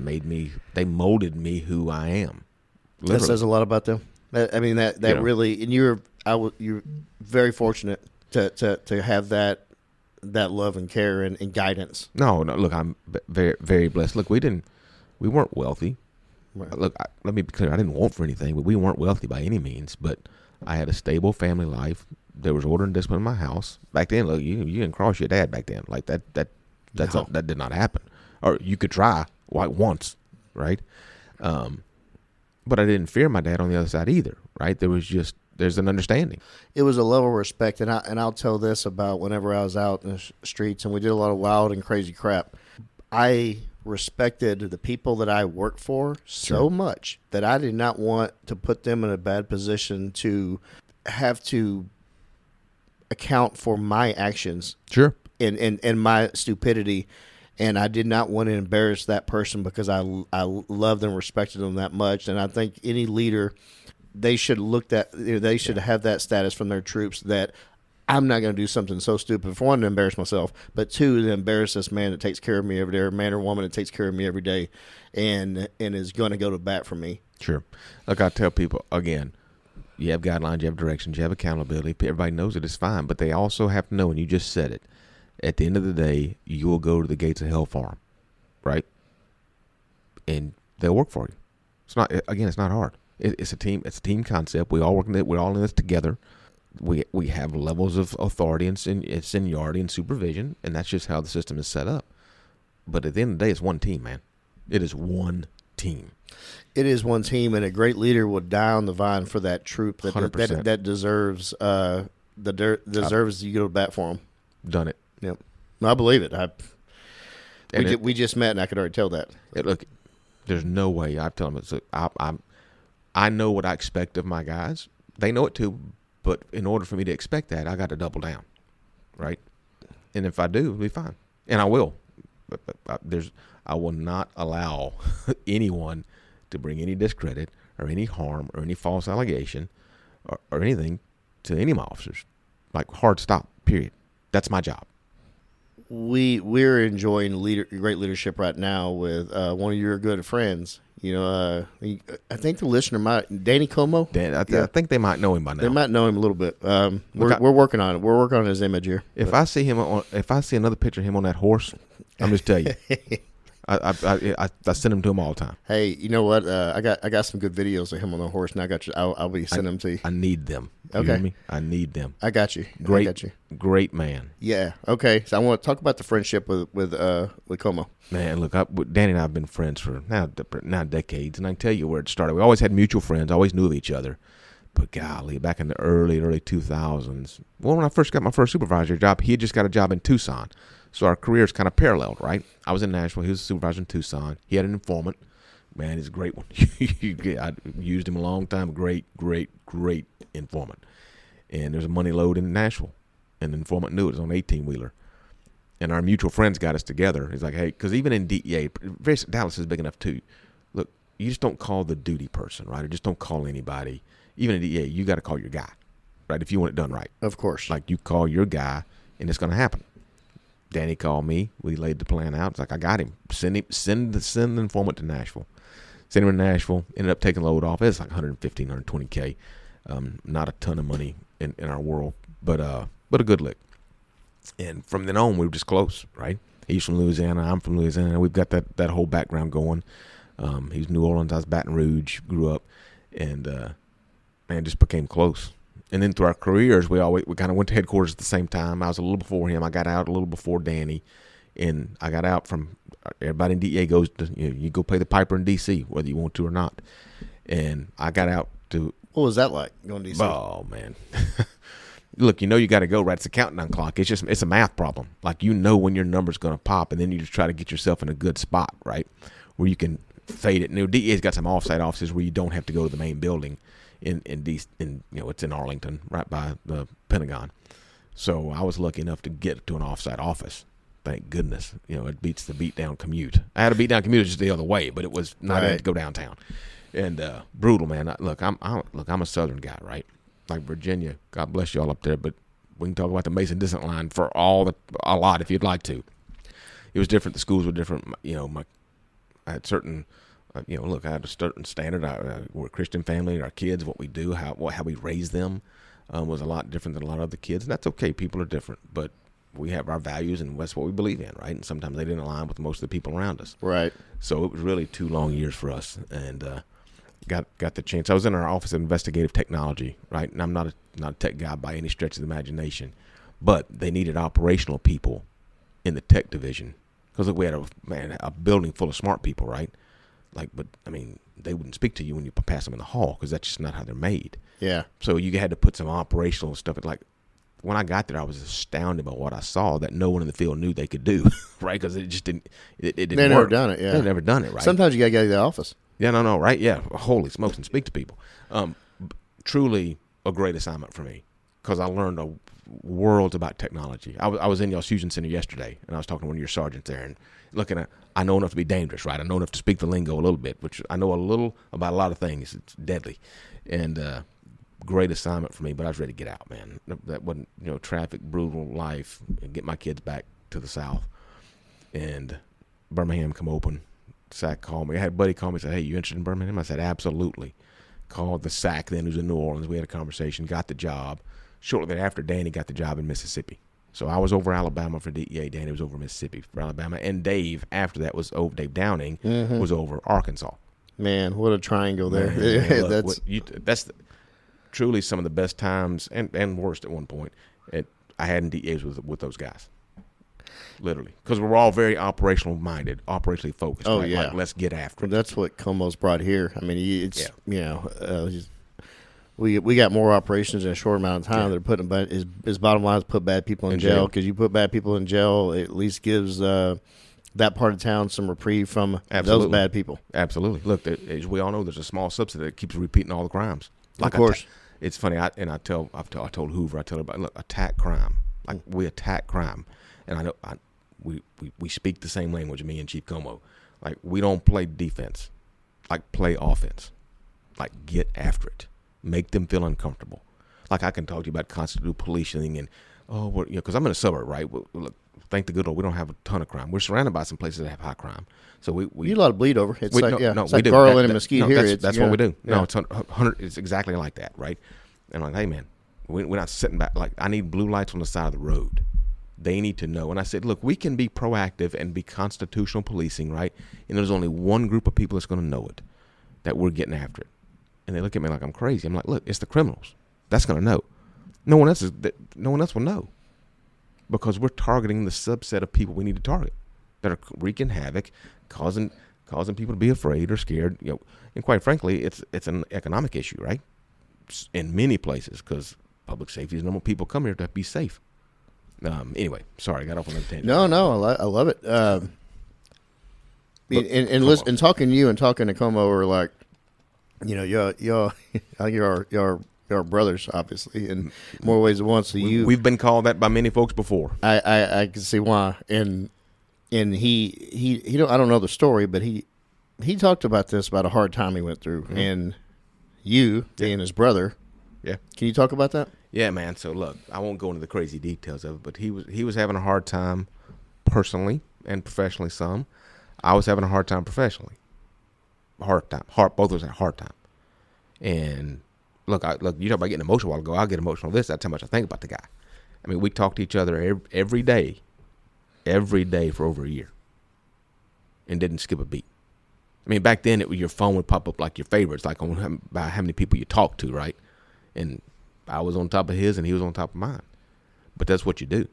they molded me who I am. Literally. That says a lot about them. I mean, that really, and you're very fortunate to have that love and care and guidance. No, look, I'm very, very blessed. Look, we weren't wealthy. Right. Look, let me be clear. I didn't want for anything, but we weren't wealthy by any means. But I had a stable family life. There was order and discipline in my house. Back then, look, you didn't cross your dad back then. Like that did not happen. Or you could try, like, once, right? But I didn't fear my dad on the other side either, right? There's an understanding. It was a level of respect, and I'll tell this about whenever I was out in the streets and we did a lot of wild and crazy crap. I respected the people that I worked for so much that I did not want to put them in a bad position to have to account for my actions. Sure. And my stupidity. And I did not want to embarrass that person because I loved and respected them that much. And I think any leader, they should have that status from their troops that I'm not going to do something so stupid, for one, to embarrass myself, but two, to embarrass this man that takes care of me every day, or man or woman that takes care of me every day, and is going to go to bat for me. Sure. Look, I tell people, again, you have guidelines, you have directions, you have accountability. Everybody knows it is fine, but they also have to know, and you just said it, at the end of the day, you will go to the gates of hell for them, right? And they'll work for you. It's not hard. It's a team. It's a team concept. We all work. We're all in this together. We have levels of authority and seniority and supervision, and that's just how the system is set up. But at the end of the day, it's one team, man. It is one team. It is one team, and a great leader will die on the vine for that troop that 100%. that deserves deserves you go to bat for them. Done it. Yep, I believe it. We just met, and I could already tell that. Look, there's no way. I tell them, I know what I expect of my guys. They know it too. But in order for me to expect that, I got to double down, right? And if I do, it'll be fine, and I will. But I will not allow anyone to bring any discredit or any harm or any false allegation or anything to any of my officers. Like, hard stop. Period. That's my job. We're enjoying great leadership right now with one of your good friends. You know, I think the listener might, Danny Como. I think they might know him by now. They might know him a little bit. We're working on it. We're working on his image here. If I see another picture of him on that horse, I'm just telling you. I send them to him all the time. Hey, you know what? I got some good videos of him on the horse, and I got you. I'll be sending them to you. I need them. You Okay. hear me? I need them. I got you. Great, I got you. Great man. Yeah. Okay. So I want to talk about the friendship with Como. Man, look, Danny and I have been friends for now decades, and I can tell you where it started. We always had mutual friends, always knew of each other, But golly, back in the early 2000s, well, when I first got my first supervisory job, he had just got a job in Tucson. So our careers kind of paralleled, right? I was in Nashville. He was a supervisor in Tucson. He had an informant. Man, he's a great one. I used him a long time. Great informant. And there's a money load in Nashville. And the informant knew it. It was on an 18-wheeler. And our mutual friends got us together. He's like, hey, because even in DEA, Dallas is big enough too. Look, you just don't call the duty person, right? Or just don't call anybody. Even in DEA, you got to call your guy, right? If you want it done right. Of course. Like you call your guy and it's going to happen. Danny called me. We laid the plan out. It's like, I got him. Send the informant to Nashville. Sent him to Nashville. Ended up taking the load off. It's like 115, 120K. Not a ton of money in our world, but a good lick. And from then on, we were just close, right? He's from Louisiana. I'm from Louisiana. We've got that whole background going. He's New Orleans. I was Baton Rouge. Grew up, and man, just became close. And then through our careers, we kind of went to headquarters at the same time. I was a little before him. I got out a little before Danny, and I got out from everybody in DEA goes to you go play the piper in DC whether you want to or not. And I got out to. What was that like going to DC? Oh man. Look, you got to go, right? It's a countdown clock. It's a math problem. Like, when your number's going to pop, and then you just try to get yourself in a good spot, right? Where you can fade it. DEA's got some offsite offices where you don't have to go to the main building in DC, it's in Arlington, right by the Pentagon. So I was lucky enough to get to an offsite office. Thank goodness. It beats the beat down commute. I had a beat down commute just the other way, but it was not right. To go downtown. And brutal, man. Look, I'm a Southern guy, right? Like Virginia, God bless you all up there, but we can talk about the Mason-Dixon line for a lot if you'd like to. It was different. The schools were different. I had certain, I had a certain standard. We're a Christian family. Our kids, what we do, how we raise them, was a lot different than a lot of other kids, and that's okay. People are different, but we have our values, and that's what we believe in, right? And sometimes they didn't align with most of the people around us, right? So it was really 2 long years for us, and. Got the chance. I was in our office of investigative technology, right? And I'm not a tech guy by any stretch of the imagination, but they needed operational people in the tech division because look, we had a building full of smart people, right? Like, but I mean, they wouldn't speak to you when you pass them in the hall because that's just not how they're made. Yeah. So you had to put some operational stuff. Like when I got there, I was astounded by what I saw that no one in the field knew they could do, right? Because it just didn't. It didn't. They never done it. Yeah. They've never done it, right? Sometimes you gotta get out of the office. Yeah, no, right? Yeah, holy smokes, and speak to people. Truly a great assignment for me because I learned a world about technology. I was in y'all's fusion center yesterday, and I was talking to one of your sergeants there, and looking at, I know enough to be dangerous, right? I know enough to speak the lingo a little bit, which I know a little about a lot of things. It's deadly, and great assignment for me, but I was ready to get out, man. That wasn't, traffic, brutal life, and get my kids back to the South, and Birmingham come open. SAC called me. I had a buddy call me and said, hey, you interested in Birmingham? I said, absolutely. Called the SAC then, who's in New Orleans. We had a conversation, got the job. Shortly thereafter, Danny got the job in Mississippi. So I was over Alabama for DEA. Danny was over Mississippi for Alabama. And Dave, after that, was over, Dave Downing, was over Arkansas. Man, what a triangle there. Man, look, that's truly some of the best times and worst at one point I had in DEAs with those guys. Literally, because we're all very operational minded, operationally focused. Oh, right? yeah. Like, let's get after it. That's what Como's brought here. I mean, it's we got more operations in a short amount of time. Yeah. They're putting, but his bottom line is put bad people in jail because you put bad people in jail, it at least gives that part of town some reprieve from those bad people. Absolutely. Look, as we all know, there's a small subset that keeps repeating all the crimes. Like, of course, it's funny. I told Hoover, I tell everybody, look, attack crime. Like we attack crime, and I know we speak the same language. Me and Chief Como, like we don't play defense, like play offense, like get after it, make them feel uncomfortable. Like I can talk to you about constitutional policing and because I'm in a suburb, right? Look, thank the good Lord, we don't have a ton of crime. We're surrounded by some places that have high crime, so we you need a lot of bleed over. It's like do. Garland and Mesquite here. That's what we do. No, it's 100. It's exactly like that, right? And I'm like, hey man, we're not sitting back. Like I need blue lights on the side of the road. They need to know. And I said, look, we can be proactive and be constitutional policing, right? And there's only one group of people that's going to know it, that we're getting after it. And they look at me like I'm crazy. I'm like, look, it's the criminals. That's going to know. No one else will know because we're targeting the subset of people we need to target that are wreaking havoc, causing people to be afraid or scared. And quite frankly, it's an economic issue, right? in many places, because public safety is normal. People come here to be safe. Anyway, sorry, I got off on that tangent. No, I love it. And talking to you and talking to Como are like, y'all brothers, obviously, in more ways than one. So we've been called that by many folks before. I can see why. And he don't, I don't know the story, but he talked about this, about a hard time he went through, and you being his brother. Yeah. Can you talk about that? Yeah, man. So look, I won't go into the crazy details of it, but he was having a hard time personally and professionally. Some, I was having a hard time professionally. Both of us had a hard time. And look, you talk about getting emotional a while ago. I'll get emotional. That's how much I think about the guy. I mean, we talk to each other every day for over a year, and didn't skip a beat. I mean, back then your phone would pop up like your favorites, like on by how many people you talk to, right? And I was on top of his, and he was on top of mine. But that's what you do.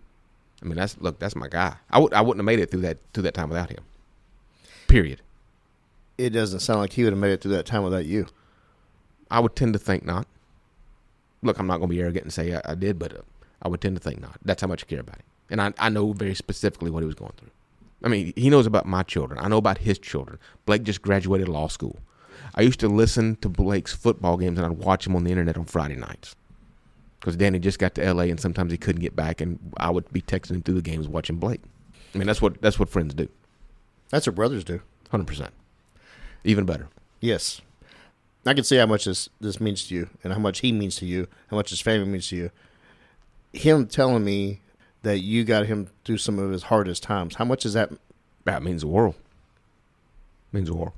I mean, that's my guy. I wouldn't have made it through that time without him. Period. It doesn't sound like he would have made it through that time without you. I would tend to think not. Look, I'm not going to be arrogant and say I did, but I would tend to think not. That's how much I care about him. And I know very specifically what he was going through. I mean, he knows about my children. I know about his children. Blake just graduated law school. I used to listen to Blake's football games, and I'd watch him on the internet on Friday nights. Because Danny just got to L.A., and sometimes he couldn't get back, and I would be texting him through the games watching Blake. I mean, that's what friends do. That's what brothers do. 100%. Even better. Yes. I can see how much this means to you, and how much he means to you, how much his family means to you. Him telling me that you got him through some of his hardest times, how much is that? That means the world. Means the world.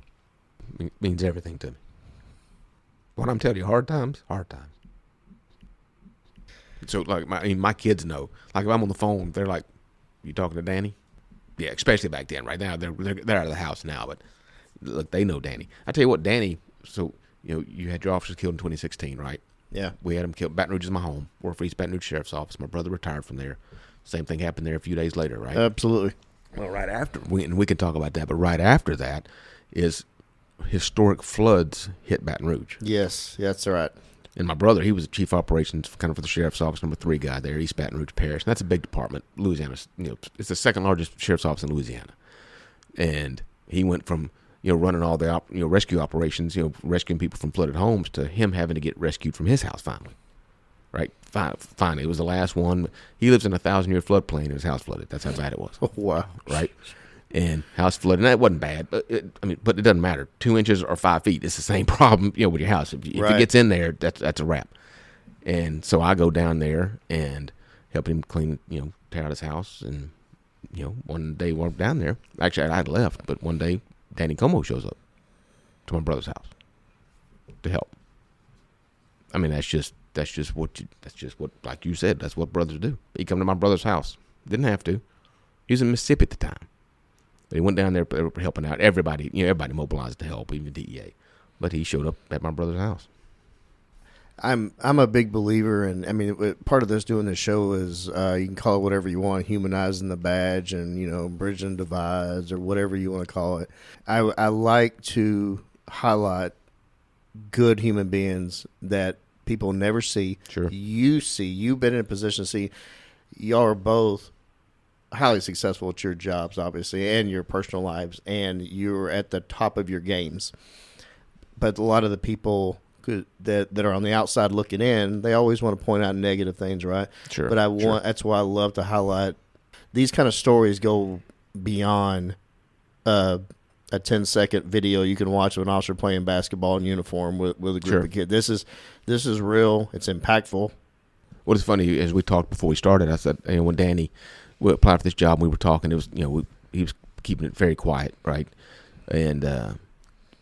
Means everything to me. When I'm telling you hard times. So, like, my kids know. Like, if I'm on the phone, they're like, "You talking to Danny?" Yeah, especially back then. Right now, they're out of the house now, but look, they know Danny. I tell you what, Danny. So, you had your officers killed in 2016, right? Yeah. We had them killed. Baton Rouge is my home. Worked for East Baton Rouge Sheriff's Office. My brother retired from there. Same thing happened there a few days later, right? Absolutely. Well, right after, we can talk about that, but right after that is historic floods hit Baton Rouge. Yes, that's right. And my brother, he was the chief operations kind of for the Sheriff's Office, number 3 guy there, East Baton Rouge Parish. And that's a big department. Louisiana, it's the second largest Sheriff's Office in Louisiana. And he went from, running all the rescue operations, rescuing people from flooded homes, to him having to get rescued from his house finally. Right? Finally. It was the last one. He lives in a 1,000-year floodplain, and his house flooded. That's how bad it was. Oh, wow. Right? And house flooded. And that wasn't bad, but it doesn't matter. 2 inches or 5 feet, it's the same problem, with your house. If it gets in there, that's a wrap. And so I go down there and help him clean, tear out his house. And, one day we're down there. Actually, I had left, but one day Danny Como shows up to my brother's house to help. I mean, that's just what, like you said, that's what brothers do. He come to my brother's house. Didn't have to. He was in Mississippi at the time. But he went down there helping out. Everybody mobilized to help, even the DEA. But he showed up at my brother's house. I'm a big believer, and part of this doing this show is you can call it whatever you want, humanizing the badge, and bridging divides, or whatever you want to call it. I like to highlight good human beings that people never see. Sure. You've been in a position to see. Y'all are both highly successful at your jobs, obviously, and your personal lives, and you're at the top of your games. But a lot of the people that are on the outside looking in, they always want to point out negative things, right? Sure. But that's why I love to highlight these kind of stories. Go beyond a 10-second video you can watch of an officer playing basketball in uniform with a group of kids. This is real. It's impactful. What is funny, as we talked before we started, I said, when Danny we applied for this job, and we were talking, it was, he was keeping it very quiet, right? And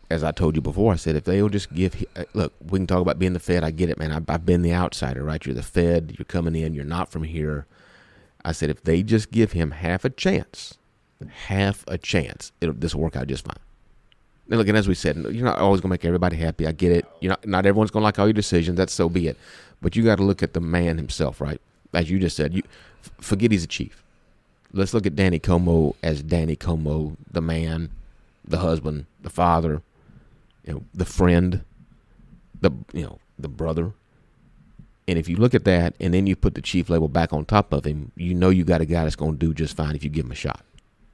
as I told you before, I said, if they'll just look, we can talk about being the Fed. I get it, man. I've been the outsider, right? You're the Fed. You're coming in. You're not from here. I said, if they just give him half a chance, this will work out just fine. And look, and as we said, you're not always going to make everybody happy. I get it. Not everyone's going to like all your decisions. That's so be it. But you got to look at the man himself, right? As you just said, forget he's a chief. Let's look at Danny Como as Danny Como, the man, the husband, the father, the friend, the brother. And if you look at that and then you put the chief label back on top of him, you know you got a guy that's going to do just fine if you give him a shot.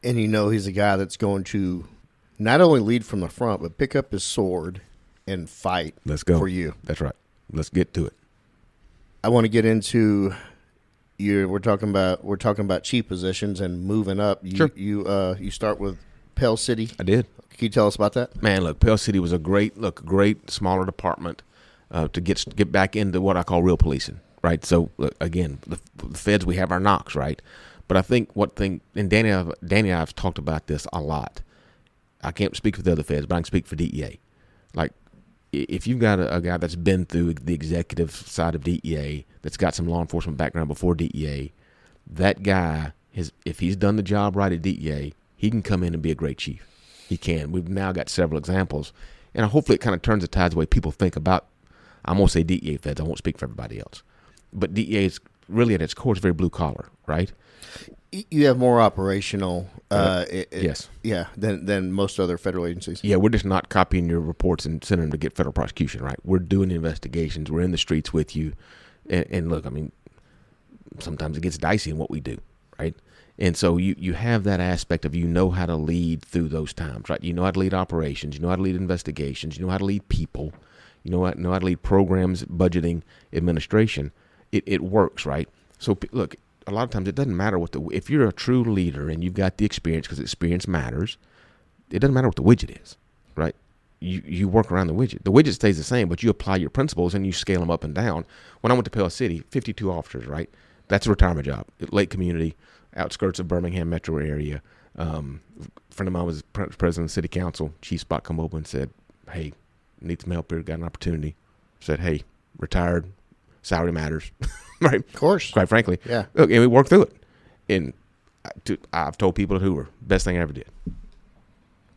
And you know he's a guy that's going to not only lead from the front, but pick up his sword and fight Let's go. for you. That's right. Let's get to it. I want to get into we're talking about chief positions and moving up. Sure. You start with Pell City. I did. Can you tell us about that? Man, look, Pell City was a great smaller department to get back into what I call real policing, right? So, look, again, the feds, we have our knocks, right? But I think and Danny and I have talked about this a lot. I can't speak for the other feds, but I can speak for DEA. Like, if you've got a guy that's been through the executive side of DEA, that's got some law enforcement background before DEA, that guy, if he's done the job right at DEA, he can come in and be a great chief. He can. We've now got several examples, and hopefully it kind of turns the tides the way people think about, I'm going to say DEA feds. I won't speak for everybody else. But DEA is really at its core, it's very blue collar, right? You have more operational, yes, yeah, than most other federal agencies. Yeah, we're just not copying your reports and sending them to get federal prosecution, right? We're doing investigations. We're in the streets with you, and look, I mean, sometimes it gets dicey in what we do, right? And so you have that aspect of how to lead through those times, right? You know how to lead operations. You know how to lead investigations. You know how to lead people. You know how to lead programs, budgeting, administration. It works, right? So look. A lot of times it doesn't matter if you're a true leader and you've got the experience, because experience matters, it doesn't matter what the widget is, right? You work around the widget. The widget stays the same, but you apply your principles and you scale them up and down. When I went to Pell City, 52 officers, right? That's a retirement job. Lake community, outskirts of Birmingham metro area. A friend of mine was president of the city council. Chief Spot come over and said, hey, need some help here, got an opportunity. Said, hey, retired, salary matters. Right, of course. Quite frankly, yeah. Look, and we worked through it. And I've told people at Hoover, best thing I ever did.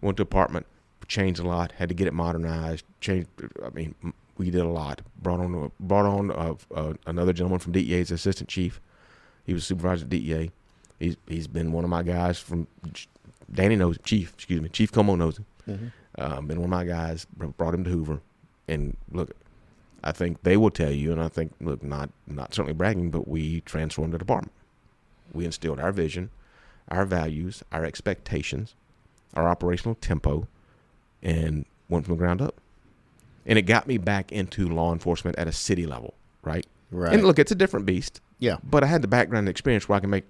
Went to apartment, changed a lot, had to get it modernized. Changed. I mean, we did a lot. Brought on another gentleman from DEA as assistant chief. He was supervisor at DEA. He's been one of my guys from. Danny knows Chief Como knows him. Mm-hmm. Been one of my guys. Brought him to Hoover, and look. I think they will tell you, and I think, look, not certainly bragging, but we transformed the department. We instilled our vision, our values, our expectations, our operational tempo, and went from the ground up. And it got me back into law enforcement at a city level, right? Right. And look, it's a different beast. Yeah. But I had the background and experience where I can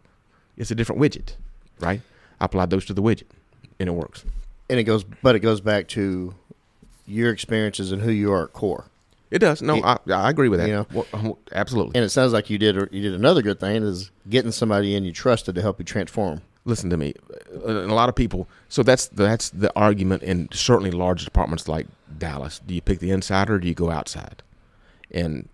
it's a different widget, right? I applied those to the widget, and it works. And it goes back to your experiences and who you are at core. It does. No, I agree with that. Well, absolutely. And it sounds like you did another good thing is getting somebody in you trusted to help you transform. Listen to me. A lot of people. So that's the argument in certainly large departments like Dallas. Do you pick the insider or do you go outside? And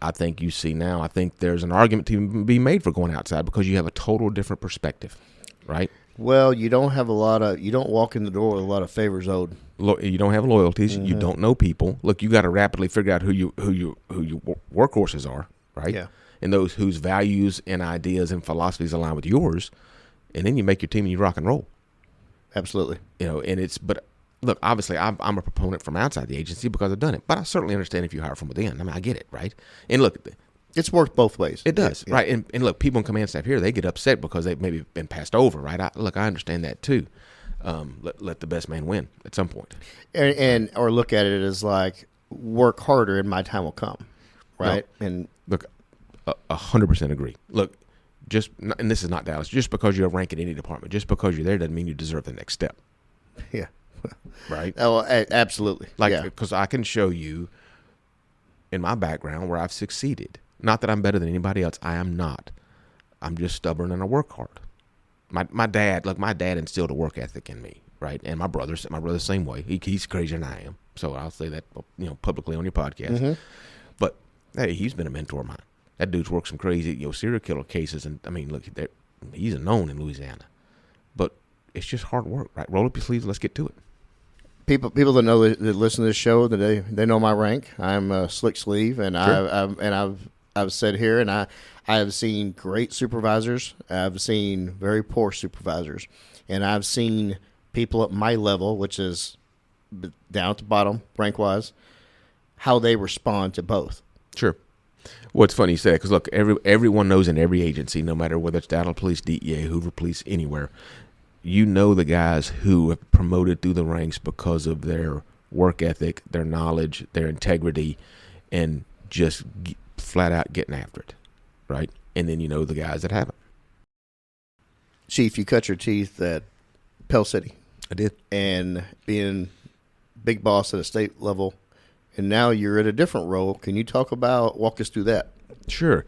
I think you see now. I think there's an argument to be made for going outside because you have a total different perspective, right? Well, you don't walk in the door with a lot of favors owed. You don't have loyalties. Mm-hmm. You don't know people. Look, you got to rapidly figure out who your workhorses are, right? Yeah. And those whose values and ideas and philosophies align with yours, and then you make your team and you rock and roll. Absolutely. But look, obviously, I'm a proponent from outside the agency because I've done it. But I certainly understand if you hire from within. I mean, I get it, right? And look. It's worked both ways. It does, yeah. Right? And look, people in command staff here, they get upset because they've maybe been passed over, right? I understand that too. Let the best man win at some point. Or look at it as like, work harder and my time will come, right? No, and look, 100% agree. Look, and this is not Dallas, just because you have rank in any department, just because you're there doesn't mean you deserve the next step. Yeah. Right? Oh, absolutely. Because I can show you in my background where I've succeeded. Not that I'm better than anybody else. I am not. I'm just stubborn and I work hard. My dad instilled a work ethic in me, right? And my brother's the same way. He's crazier than I am. So I'll say that, publicly on your podcast. Mm-hmm. But hey, he's been a mentor of mine. That dude's worked some crazy, serial killer cases, and I mean, look, he's a known in Louisiana. But it's just hard work, right? Roll up your sleeves, let's get to it. People that know that listen to this show, that they know my rank. I'm a slick sleeve, and sure. I've said here, and I have seen great supervisors. I've seen very poor supervisors, and I've seen people at my level, which is down at the bottom rank wise, how they respond to both. Sure. Well, it's funny you say that because look, everyone knows in every agency, no matter whether it's Dallas Police, DEA, Hoover Police, anywhere, you know the guys who have promoted through the ranks because of their work ethic, their knowledge, their integrity, and just flat out getting after it, right? And then you know the guys that haven't. Chief, you cut your teeth at Pell City. I did. And being big boss at a state level, and now you're at a different role. Can you walk us through that? Sure.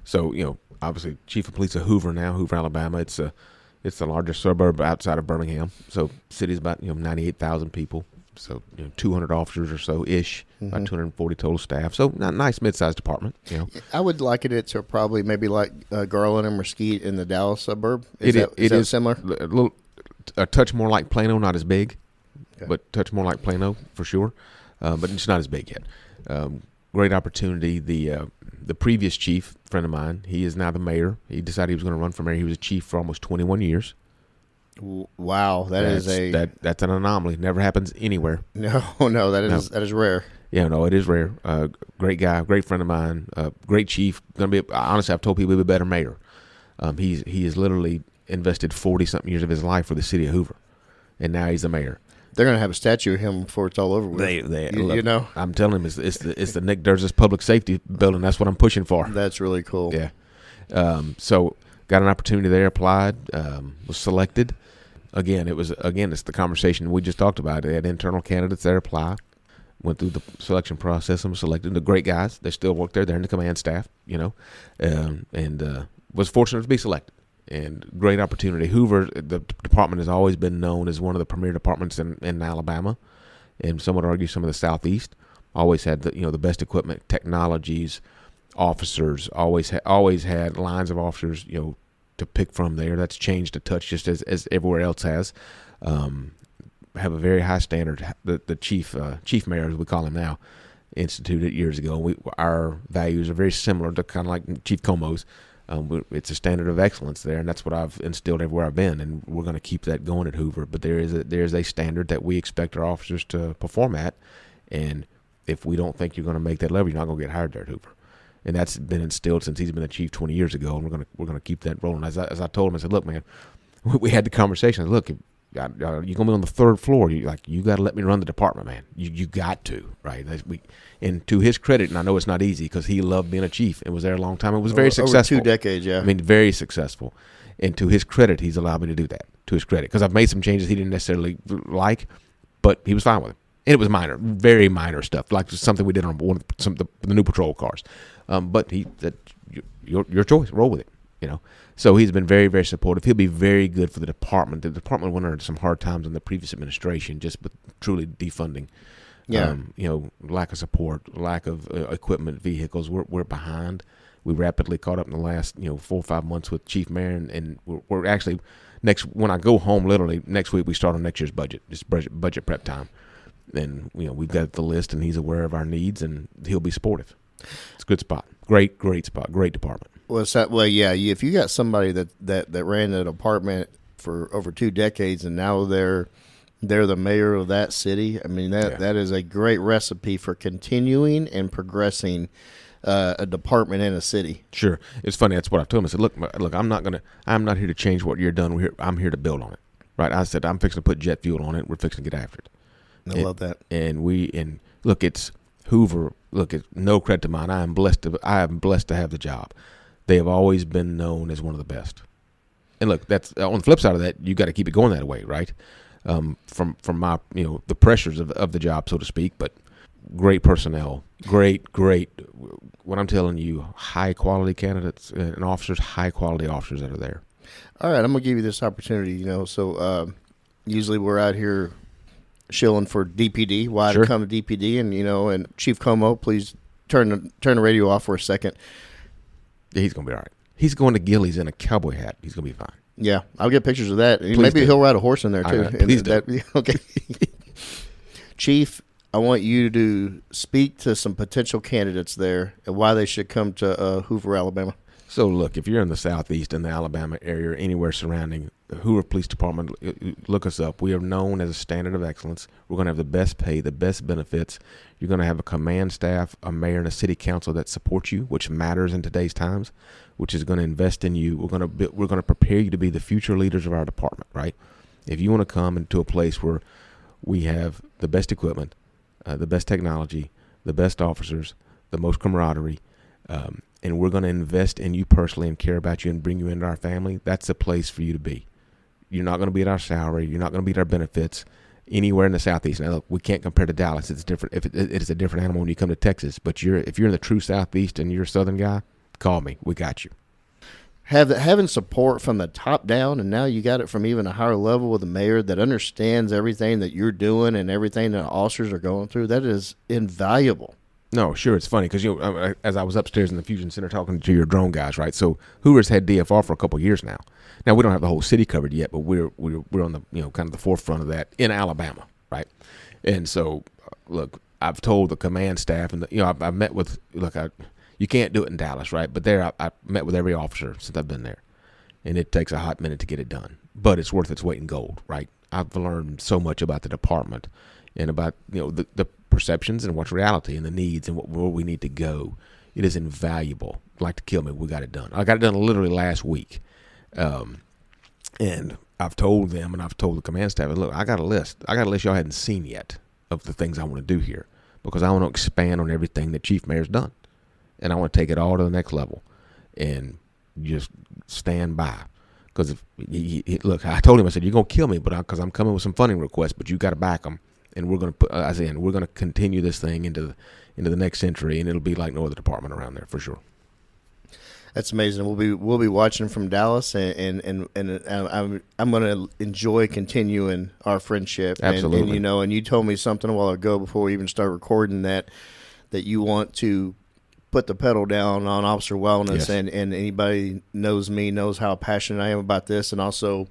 So, obviously, Chief of Police of Hoover now, Hoover, Alabama. It's the largest suburb outside of Birmingham. So, city's about 98,000 people. So, 200 officers or so ish, about 240 total staff. So, not nice mid-sized department. I would liken it to probably maybe like Garland and Mesquite in the Dallas suburb. It is similar. A touch more like Plano, not as big, Okay. but touch more like Plano for sure. But it's not as big yet. Great opportunity. The previous chief, friend of mine, he is now the mayor. He decided he was going to run for mayor. He was a chief for almost 21 years. Wow, that's an anomaly. Never happens anywhere. No, that is rare. Yeah, no, it is rare. Great guy, great friend of mine, great chief. Honestly, I've told people he'll be a better mayor. He has literally invested 40-something years of his life for the city of Hoover, and now he's the mayor. They're going to have a statue of him before it's all over with. Look, I'm telling him it's the Nick Durz's public safety building. That's what I'm pushing for. That's really cool. Yeah. So got an opportunity there, applied, was selected. It's the conversation we just talked about. They had internal candidates there apply, went through the selection process and was selected. The great guys, they still work there. They're in the command staff, and was fortunate to be selected. And great opportunity. Hoover, the department has always been known as one of the premier departments in Alabama, and some would argue some of the Southeast. Always had the best equipment, technologies, officers. Always had lines of officers to pick from there. That's changed a touch, just as everywhere else has. Have a very high standard. The chief mayor, as we call him now, instituted years ago. Our values are very similar to kind of like Chief Como's. It's a standard of excellence there, and that's what I've instilled everywhere I've been, and we're going to keep that going at Hoover. But there is a standard that we expect our officers to perform at, and if we don't think you're going to make that level, you're not going to get hired there at Hoover. And that's been instilled since he's been the chief 20 years ago, and we're going to keep that rolling. As I told him, I said, look, man, we had the conversation. I said, look, you're going to be on the third floor. You got to let me run the department, man. You got to, right? And to his credit, and I know it's not easy because he loved being a chief and was there a long time. It was very successful. Over 2 decades, yeah. I mean, very successful. And to his credit, he's allowed me to do that, to his credit. Because I've made some changes he didn't necessarily like, but he was fine with it. And it was minor, very minor stuff, like something we did on the new patrol cars. But he said, your choice, roll with it, So he's been very, very supportive. He'll be very good for the department. The department went under some hard times in the previous administration, just with truly defunding. Yeah. Lack of support, lack of equipment, vehicles. We're behind. We rapidly caught up in the last 4 or 5 months with Chief Mayor, and we're actually when I go home, literally next week we start on next year's budget. It's budget prep time, and we've got the list, and he's aware of our needs, and he'll be supportive. It's a good spot. Great spot. Great department. Well, yeah. If you got somebody that ran a department for over 2 decades, and now they're the mayor of that city. I mean, that is a great recipe for continuing and progressing a department in a city. Sure. It's funny. That's what I told him. I said, look, I'm not here to change what you're done. I'm here to build on it. Right. I said, I'm fixing to put jet fuel on it. We're fixing to get after it. I love that. And look, it's Hoover. Look, it's no credit to mine. I am blessed to have the job. They have always been known as one of the best. And look, that's on the flip side of that, you got to keep it going that way, right? From my the pressures of the job, so to speak, but great personnel, great. What I'm telling you, high quality candidates and officers, high quality officers that are there. All right, I'm gonna give you this opportunity. So usually we're out here shilling for DPD. Why to come to DPD? And and Chief Como, please turn the radio off for a second. Yeah, he's gonna be all right. He's going to Gillies in a cowboy hat. He's gonna be fine. Yeah, I'll get pictures of that. Maybe he'll ride a horse in there too. Please do. Okay. Chief, I want you to speak to some potential candidates there and why they should come to Hoover, Alabama. So look, if you're in the Southeast in the Alabama area or anywhere surrounding, the Hoover Police Department, look us up. We are known as a standard of excellence. We're going to have the best pay, the best benefits. You're going to have a command staff, a mayor, and a city council that supports you, which matters in today's times, which is going to invest in you. We're going to prepare you to be the future leaders of our department, right? If you want to come into a place where we have the best equipment, the best technology, the best officers, the most camaraderie, and we're going to invest in you personally and care about you and bring you into our family, that's the place for you to be. You're not going to beat our salary. You're not going to beat our benefits anywhere in the Southeast. Now, look, we can't compare to Dallas. It's different. It is a different animal when you come to Texas. But if you're in the true Southeast and you're a Southern guy, call me. We got you. Having support from the top down, and now you got it from even a higher level with the mayor that understands everything that you're doing and everything that officers are going through, that is invaluable. No, sure, it's funny because as I was upstairs in the Fusion Center talking to your drone guys, right? So Hoover's had DFR for a couple of years now. Now we don't have the whole city covered yet, but we're on the kind of the forefront of that in Alabama, right? And so look, I've told the command staff, and I've met with you can't do it in Dallas, right? But there I met with every officer since I've been there, and it takes a hot minute to get it done, but it's worth its weight in gold, right? I've learned so much about the department and about the perceptions and what's reality and the needs and where we need to go. It is invaluable. Like to kill me, we got it done. I got it done literally last week, and I've told them and I've told the command staff, look, I got a list y'all hadn't seen yet of the things I want to do here, because I want to expand on everything that Chief Mayor's done, and I want to take it all to the next level and just stand by. Because look, I told him, I said, you're gonna kill me, but because I'm coming with some funding requests, but you got to back them. And we're going to we're going to continue this thing into the next century, and it'll be like no other department around there for sure. That's amazing. We'll be watching from Dallas, and I'm going to enjoy continuing our friendship. Absolutely. And you told me something a while ago before we even start recording that you want to put the pedal down on officer wellness, yes. and anybody knows me knows how passionate I am about this, and also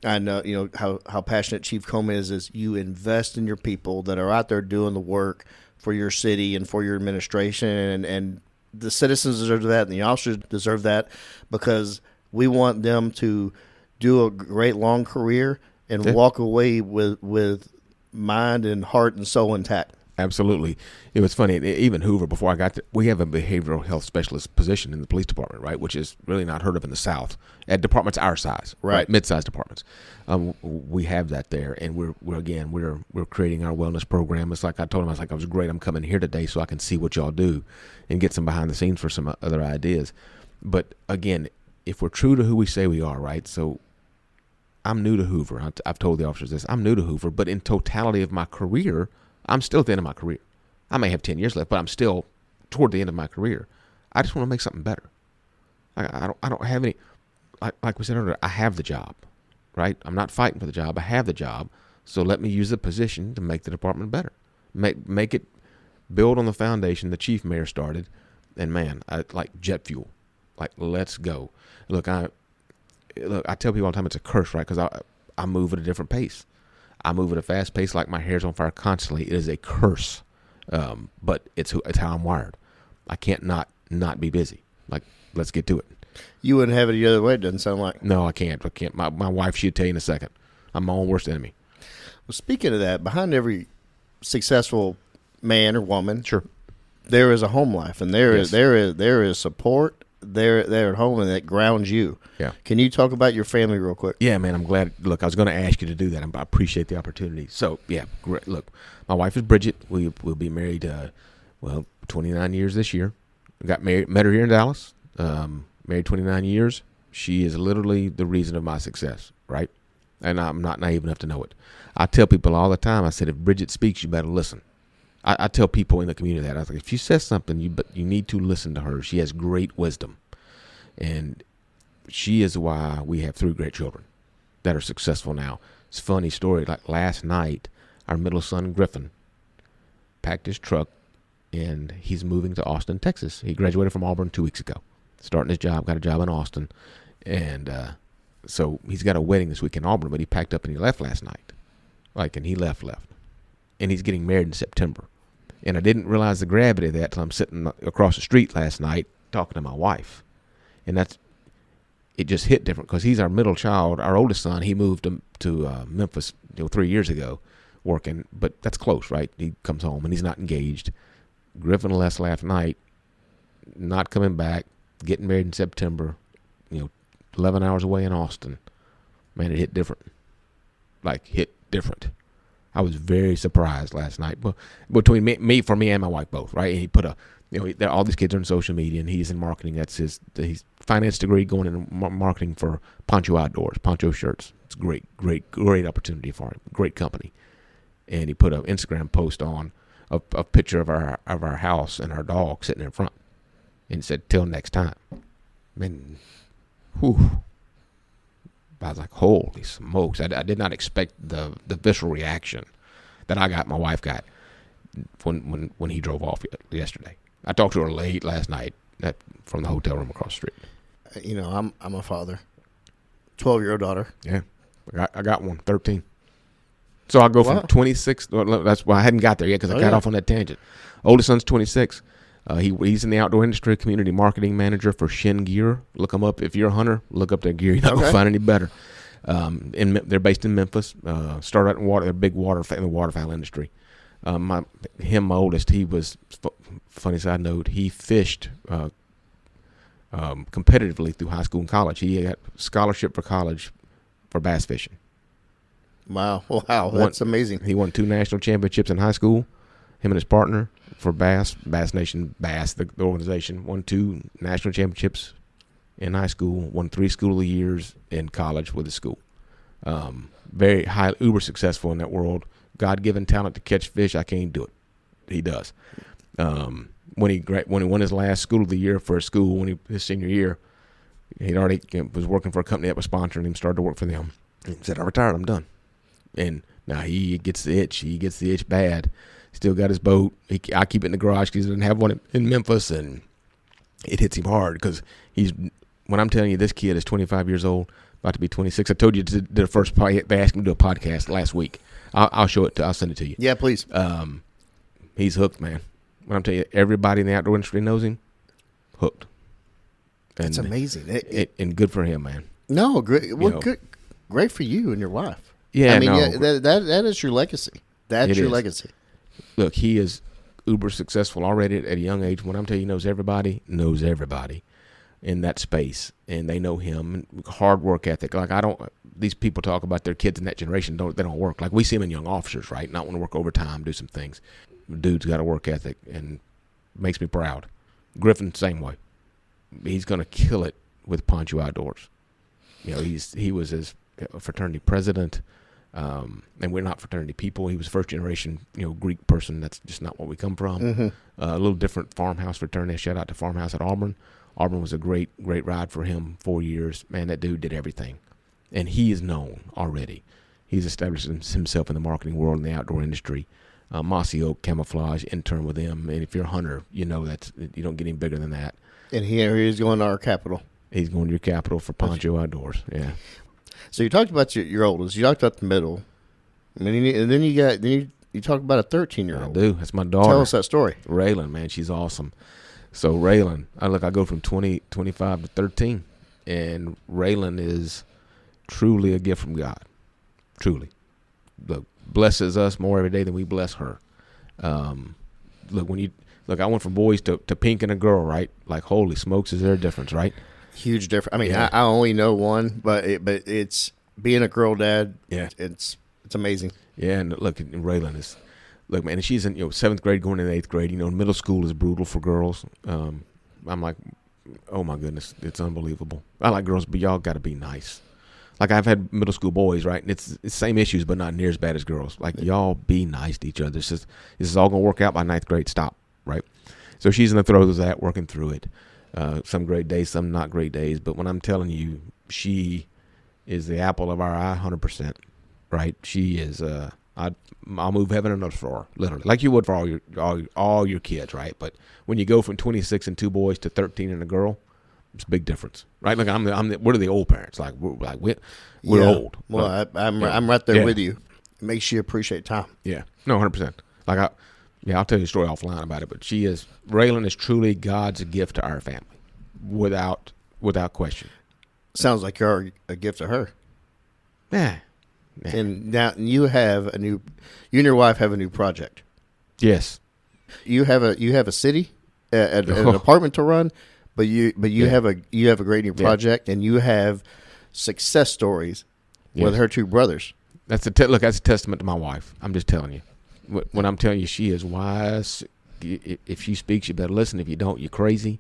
I know how passionate Chief Coleman is you invest in your people that are out there doing the work for your city and for your administration, and the citizens deserve that and the officers deserve that, because we want them to do a great long career and walk away with mind and heart and soul intact. Absolutely. It was funny. Even Hoover, before I got there, we have a behavioral health specialist position in the police department, right? Which is really not heard of in the South at departments our size, right? Mid-sized departments. We have that there, and we're creating our wellness program. It's like I told him, I was great. I'm coming here today so I can see what y'all do and get some behind the scenes for some other ideas. But again, if we're true to who we say we are, right? So I'm new to Hoover. I've told the officers this. I'm new to Hoover, but in totality of my career, I'm still at the end of my career. I may have 10 years left, but I'm still toward the end of my career. I just want to make something better. I don't have any, like we said earlier, I have the job, right? I'm not fighting for the job. I have the job. So let me use the position to make the department better. Make it build on the foundation the Chief Mayor started. And man, I like jet fuel. Like, let's go. Look, I tell people all the time it's a curse, right? Because I move at a different pace. I move at a fast pace, like my hair's on fire constantly. It is a curse, but it's how I'm wired. I can't not be busy. Like, let's get to it. You wouldn't have it the other way, it doesn't sound like. No, I can't. My wife, she'd tell you in a second. I'm my own worst enemy. Well, speaking of that, behind every successful man or woman, sure, there is a home life, and there is support. They're at home, and that grounds you. Yeah. Can you talk about your family real quick? Yeah, man, I'm glad. Look, I was going to ask you to do that. I appreciate the opportunity. So, yeah, great. Look, my wife is Bridget. We'll be married, 29 years this year. Met her here in Dallas. Married 29 years. She is literally the reason of my success, right? And I'm not naive enough to know it. I tell people all the time, I said, if Bridget speaks, you better listen. I tell people in the community that. I was like, if she says something, you need to listen to her. She has great wisdom. And she is why we have 3 great children that are successful now. It's a funny story. Like last night, our middle son, Griffin, packed his truck, and he's moving to Austin, Texas. He graduated from Auburn 2 weeks ago. Starting his job, got a job in Austin. And so he's got a wedding this week in Auburn, but he packed up and he left last night. And he left. And he's getting married in September. And I didn't realize the gravity of that till I'm sitting across the street last night talking to my wife. and it just hit different because he's our middle child. Our oldest son, he moved to Memphis 3 years ago, working, but that's close, right? He comes home and he's not engaged. Griffin left last night, not coming back, getting married in September, 11 hours away in Austin. Man, it hit different. Hit different. I was very surprised last night. But between me and my wife both, right? And he put all these kids are in social media, and he's in marketing. That's his finance degree, going into marketing for Poncho Outdoors, Poncho shirts. It's a great opportunity for him. Great company. And he put an Instagram post on a picture of our house and our dog sitting in front, and said, "Till next time." Man, whew. I was like, holy smokes. I did not expect the visceral reaction that I got, my wife got, when he drove off yesterday. I talked to her late last night from the hotel room across the street. I'm a father. 12-year-old daughter. Yeah. I got one, 13. So I'll go from 26. Well, that's why I hadn't got there yet, because I got off on that tangent. Oldest son's 26. He's in the outdoor industry, community marketing manager for Shin Gear. Look them up. If you're a hunter, look up their gear. You're not going to find any better. They're based in Memphis. Started out in water. They're big in the waterfowl industry. My oldest, he was, funny side note, he fished competitively through high school and college. He got scholarship for college for bass fishing. Wow. That's amazing. He won 2 national championships in high school. Him and his partner for Bass Nation, the organization, won 2 national championships in high school, won 3 school of the years in college with his school. Very high, uber successful in that world. God-given talent to catch fish. I can't do it. He does. When he won his last school of the year for his school, his senior year, he already was working for a company that was sponsoring him, started to work for them. He said, "I retired, I'm done." And now he gets the itch. He gets the itch bad. Still got his boat. I keep it in the garage because he doesn't have one in Memphis, and it hits him hard because when I'm telling you, this kid is 25 years old, about to be 26. I told you to do the first part. They asked him to do a podcast last week. I'll show it. I'll send it to you. Yeah, please. He's hooked, man. When I'm telling you, everybody in the outdoor industry knows him. Hooked. And it's amazing. And good for him, man. No, great. Well, good. Great for you and your wife. Yeah, that is your legacy. That's your legacy. Look, he is uber successful already at a young age. When I'm telling you, knows everybody in that space, and they know him. Hard work ethic. These people talk about their kids in that generation. They don't work. Like, we see them in young officers, right? Not want to work overtime, do some things. Dude's got a work ethic, and makes me proud. Griffin, same way. He's going to kill it with Poncho Outdoors. He was his fraternity president. And we're not fraternity people. He was first generation, Greek person. That's just not what we come from. Mm-hmm. A little different farmhouse fraternity. Shout out to Farmhouse at Auburn. Auburn was a great ride for him. 4 years. Man, that dude did everything. And he is known already. He's established himself in the marketing world, in the outdoor industry. Mossy Oak Camouflage, intern with them. And if you're a hunter, you don't get any bigger than that. And he's going to our capital. He's going to your capital for Poncho Outdoors. Yeah. So you talked about your oldest. You talked about the middle. And then you talk about a 13-year-old. I do. That's my daughter. Tell us that story. Raylan, man, she's awesome. So Raylan, I go from 25 to 13, and Raylan is truly a gift from God. Truly. Look, blesses us more every day than we bless her. I went from boys to pink and a girl, right? Like, holy smokes, is there a difference, right? Huge difference. I mean, I only know one, but it's being a girl dad. Yeah, it's amazing. Yeah, and look, Raylan is, man, and she's in 7th grade going into 8th grade. Middle school is brutal for girls. I'm like, oh my goodness, it's unbelievable. I like girls, but y'all got to be nice. Like, I've had middle school boys, right? And it's the same issues, but not near as bad as girls. Like, y'all be nice to each other. This is all gonna work out by 9th grade. Stop, right? So she's in the throes of that, working through it. Some great days, some not great days. But when I'm telling you, she is the apple of our eye, 100%. Right? She is. I'll move heaven and earth for her, literally, like you would for all your kids, right? But when you go from 26 and 2 boys to 13 and a girl, it's a big difference, right? Like we're the old parents. Like we're old. Well, I'm right there with you. It makes you appreciate time. Yeah. No, 100%. Like I'll tell you a story offline about it, but Raylan is truly God's gift to our family, without without question. Sounds like you're a gift to her. Yeah. And now you and your wife have a new project. Yes. You have a city, an apartment to run, but you have a great new project, and you have success stories with her two brothers. That's that's a testament to my wife. I'm just telling you. When I'm telling you she is wise, if she speaks, you better listen. If you don't, you're crazy.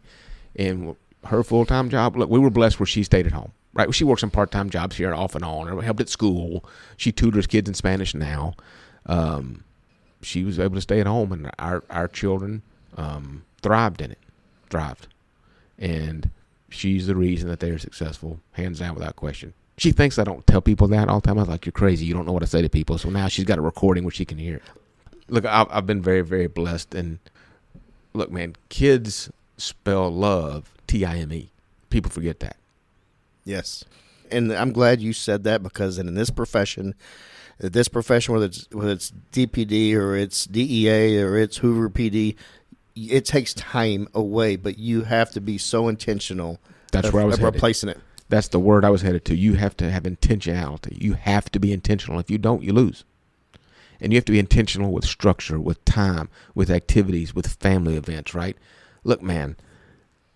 And her full-time job, look, we were blessed where she stayed at home. Right, she works some part-time jobs here off and on. Helped at school. She tutors kids in Spanish now. She was able to stay at home, and our children thrived in it. And she's the reason that they're successful, hands down, without question. She thinks I don't tell people that all the time. I was like, you're crazy. You don't know what I say to people. So now she's got a recording where she can hear it. Look, I've been very, very blessed. And look, man, kids spell love Time. People forget that. Yes. And I'm glad you said that, because in this profession, whether it's DPD or it's DEA or it's Hoover PD, it takes time away, but you have to be so intentional. That's where I was headed. Replacing it. That's the word I was headed to. You have to have intentionality. You have to be intentional. If you don't, you lose. And you have to be intentional with structure, with time, with activities, with family events, right? Look, man,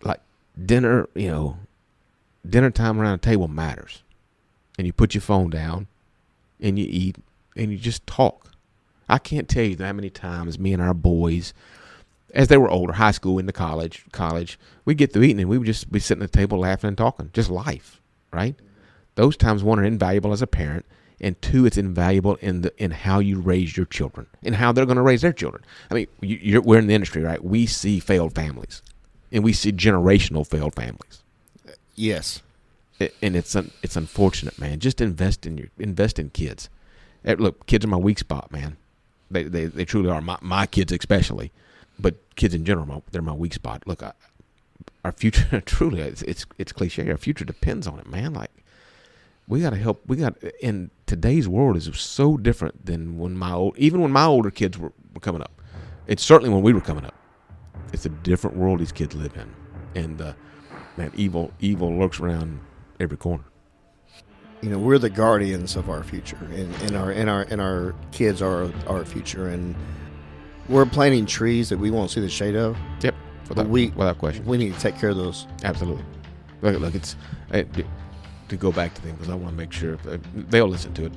like dinner time around a table matters. And you put your phone down and you eat and you just talk. I can't tell you how many times me and our boys, as they were older, high school into college, we'd get through eating and we would just be sitting at the table laughing and talking. Just life, right? Those times, one, are invaluable as a parent, and two, it's invaluable in how you raise your children and how they're going to raise their children. I mean, we're in the industry, right? We see failed families, and we see generational failed families. Yes. And it's unfortunate, man. Just invest in kids. Look, kids are my weak spot, man. They truly are. My kids especially, but kids in general, they're my weak spot. Look, our future, truly, it's cliche. Our future depends on it, man. Like, we got to help. In today's world is so different than when my older kids were coming up. It's certainly when we were coming up. It's a different world these kids live in, and man, evil lurks around every corner. We're the guardians of our future, and our kids are our future, and we're planting trees that we won't see the shade of. Yep, without question. We need to take care of those. Absolutely. Look, it's to go back to them, because I want to make sure they'll listen to it.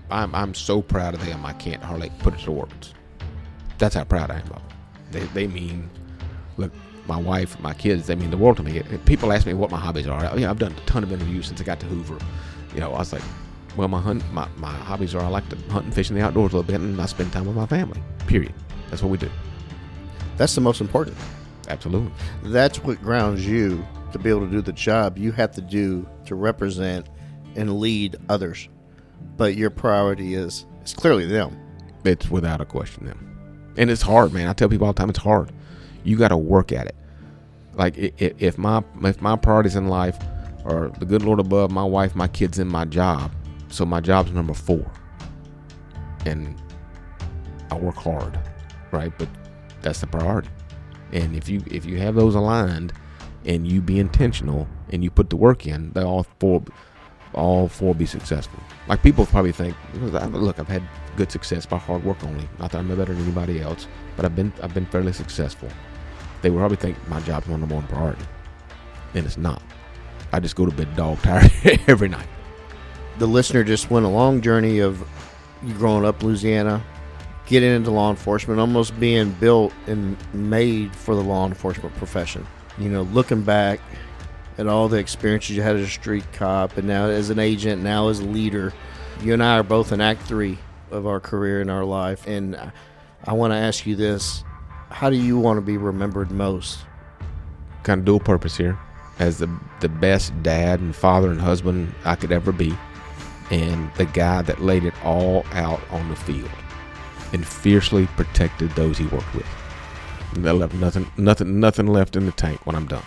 I'm so proud of them. I can't hardly put it to words. That's how proud I am of them. They mean, look, my wife, my kids, they mean the world to me. People ask me what my hobbies are. I've done a ton of interviews since I got to Hoover. I was like, well, my hobbies are, I like to hunt and fish in the outdoors a little bit, and I spend time with my family, period. That's what we do. That's the most important. Absolutely. That's what grounds you to be able to do the job you have to do to represent and lead others. But your priority is clearly them. It's without a question them. And it's hard, man. I tell people all the time, it's hard. You got to work at it. Like, if my priorities in life are the good Lord above, my wife, my kids, and my job, so my job's number 4. And I work hard, right? But that's the priority. And if you have those aligned, and you be intentional, and you put the work in, they all four be successful. Like, people probably think, look, I've had good success by hard work only. Not that I'm no better than anybody else, but I've been fairly successful. They would probably think my job's my number 1 priority, and it's not. I just go to bed dog tired every night. The listener just went a long journey of you growing up in Louisiana, getting into law enforcement, almost being built and made for the law enforcement profession. Looking back at all the experiences you had as a street cop, and now as an agent, now as a leader. You and I are both in Act 3 of our career in our life, and I want to ask you this. How do you want to be remembered most? Kind of dual purpose here. As the best dad and father and husband I could ever be, and the guy that laid it all out on the field and fiercely protected those he worked with. There left nothing left in the tank when I'm done.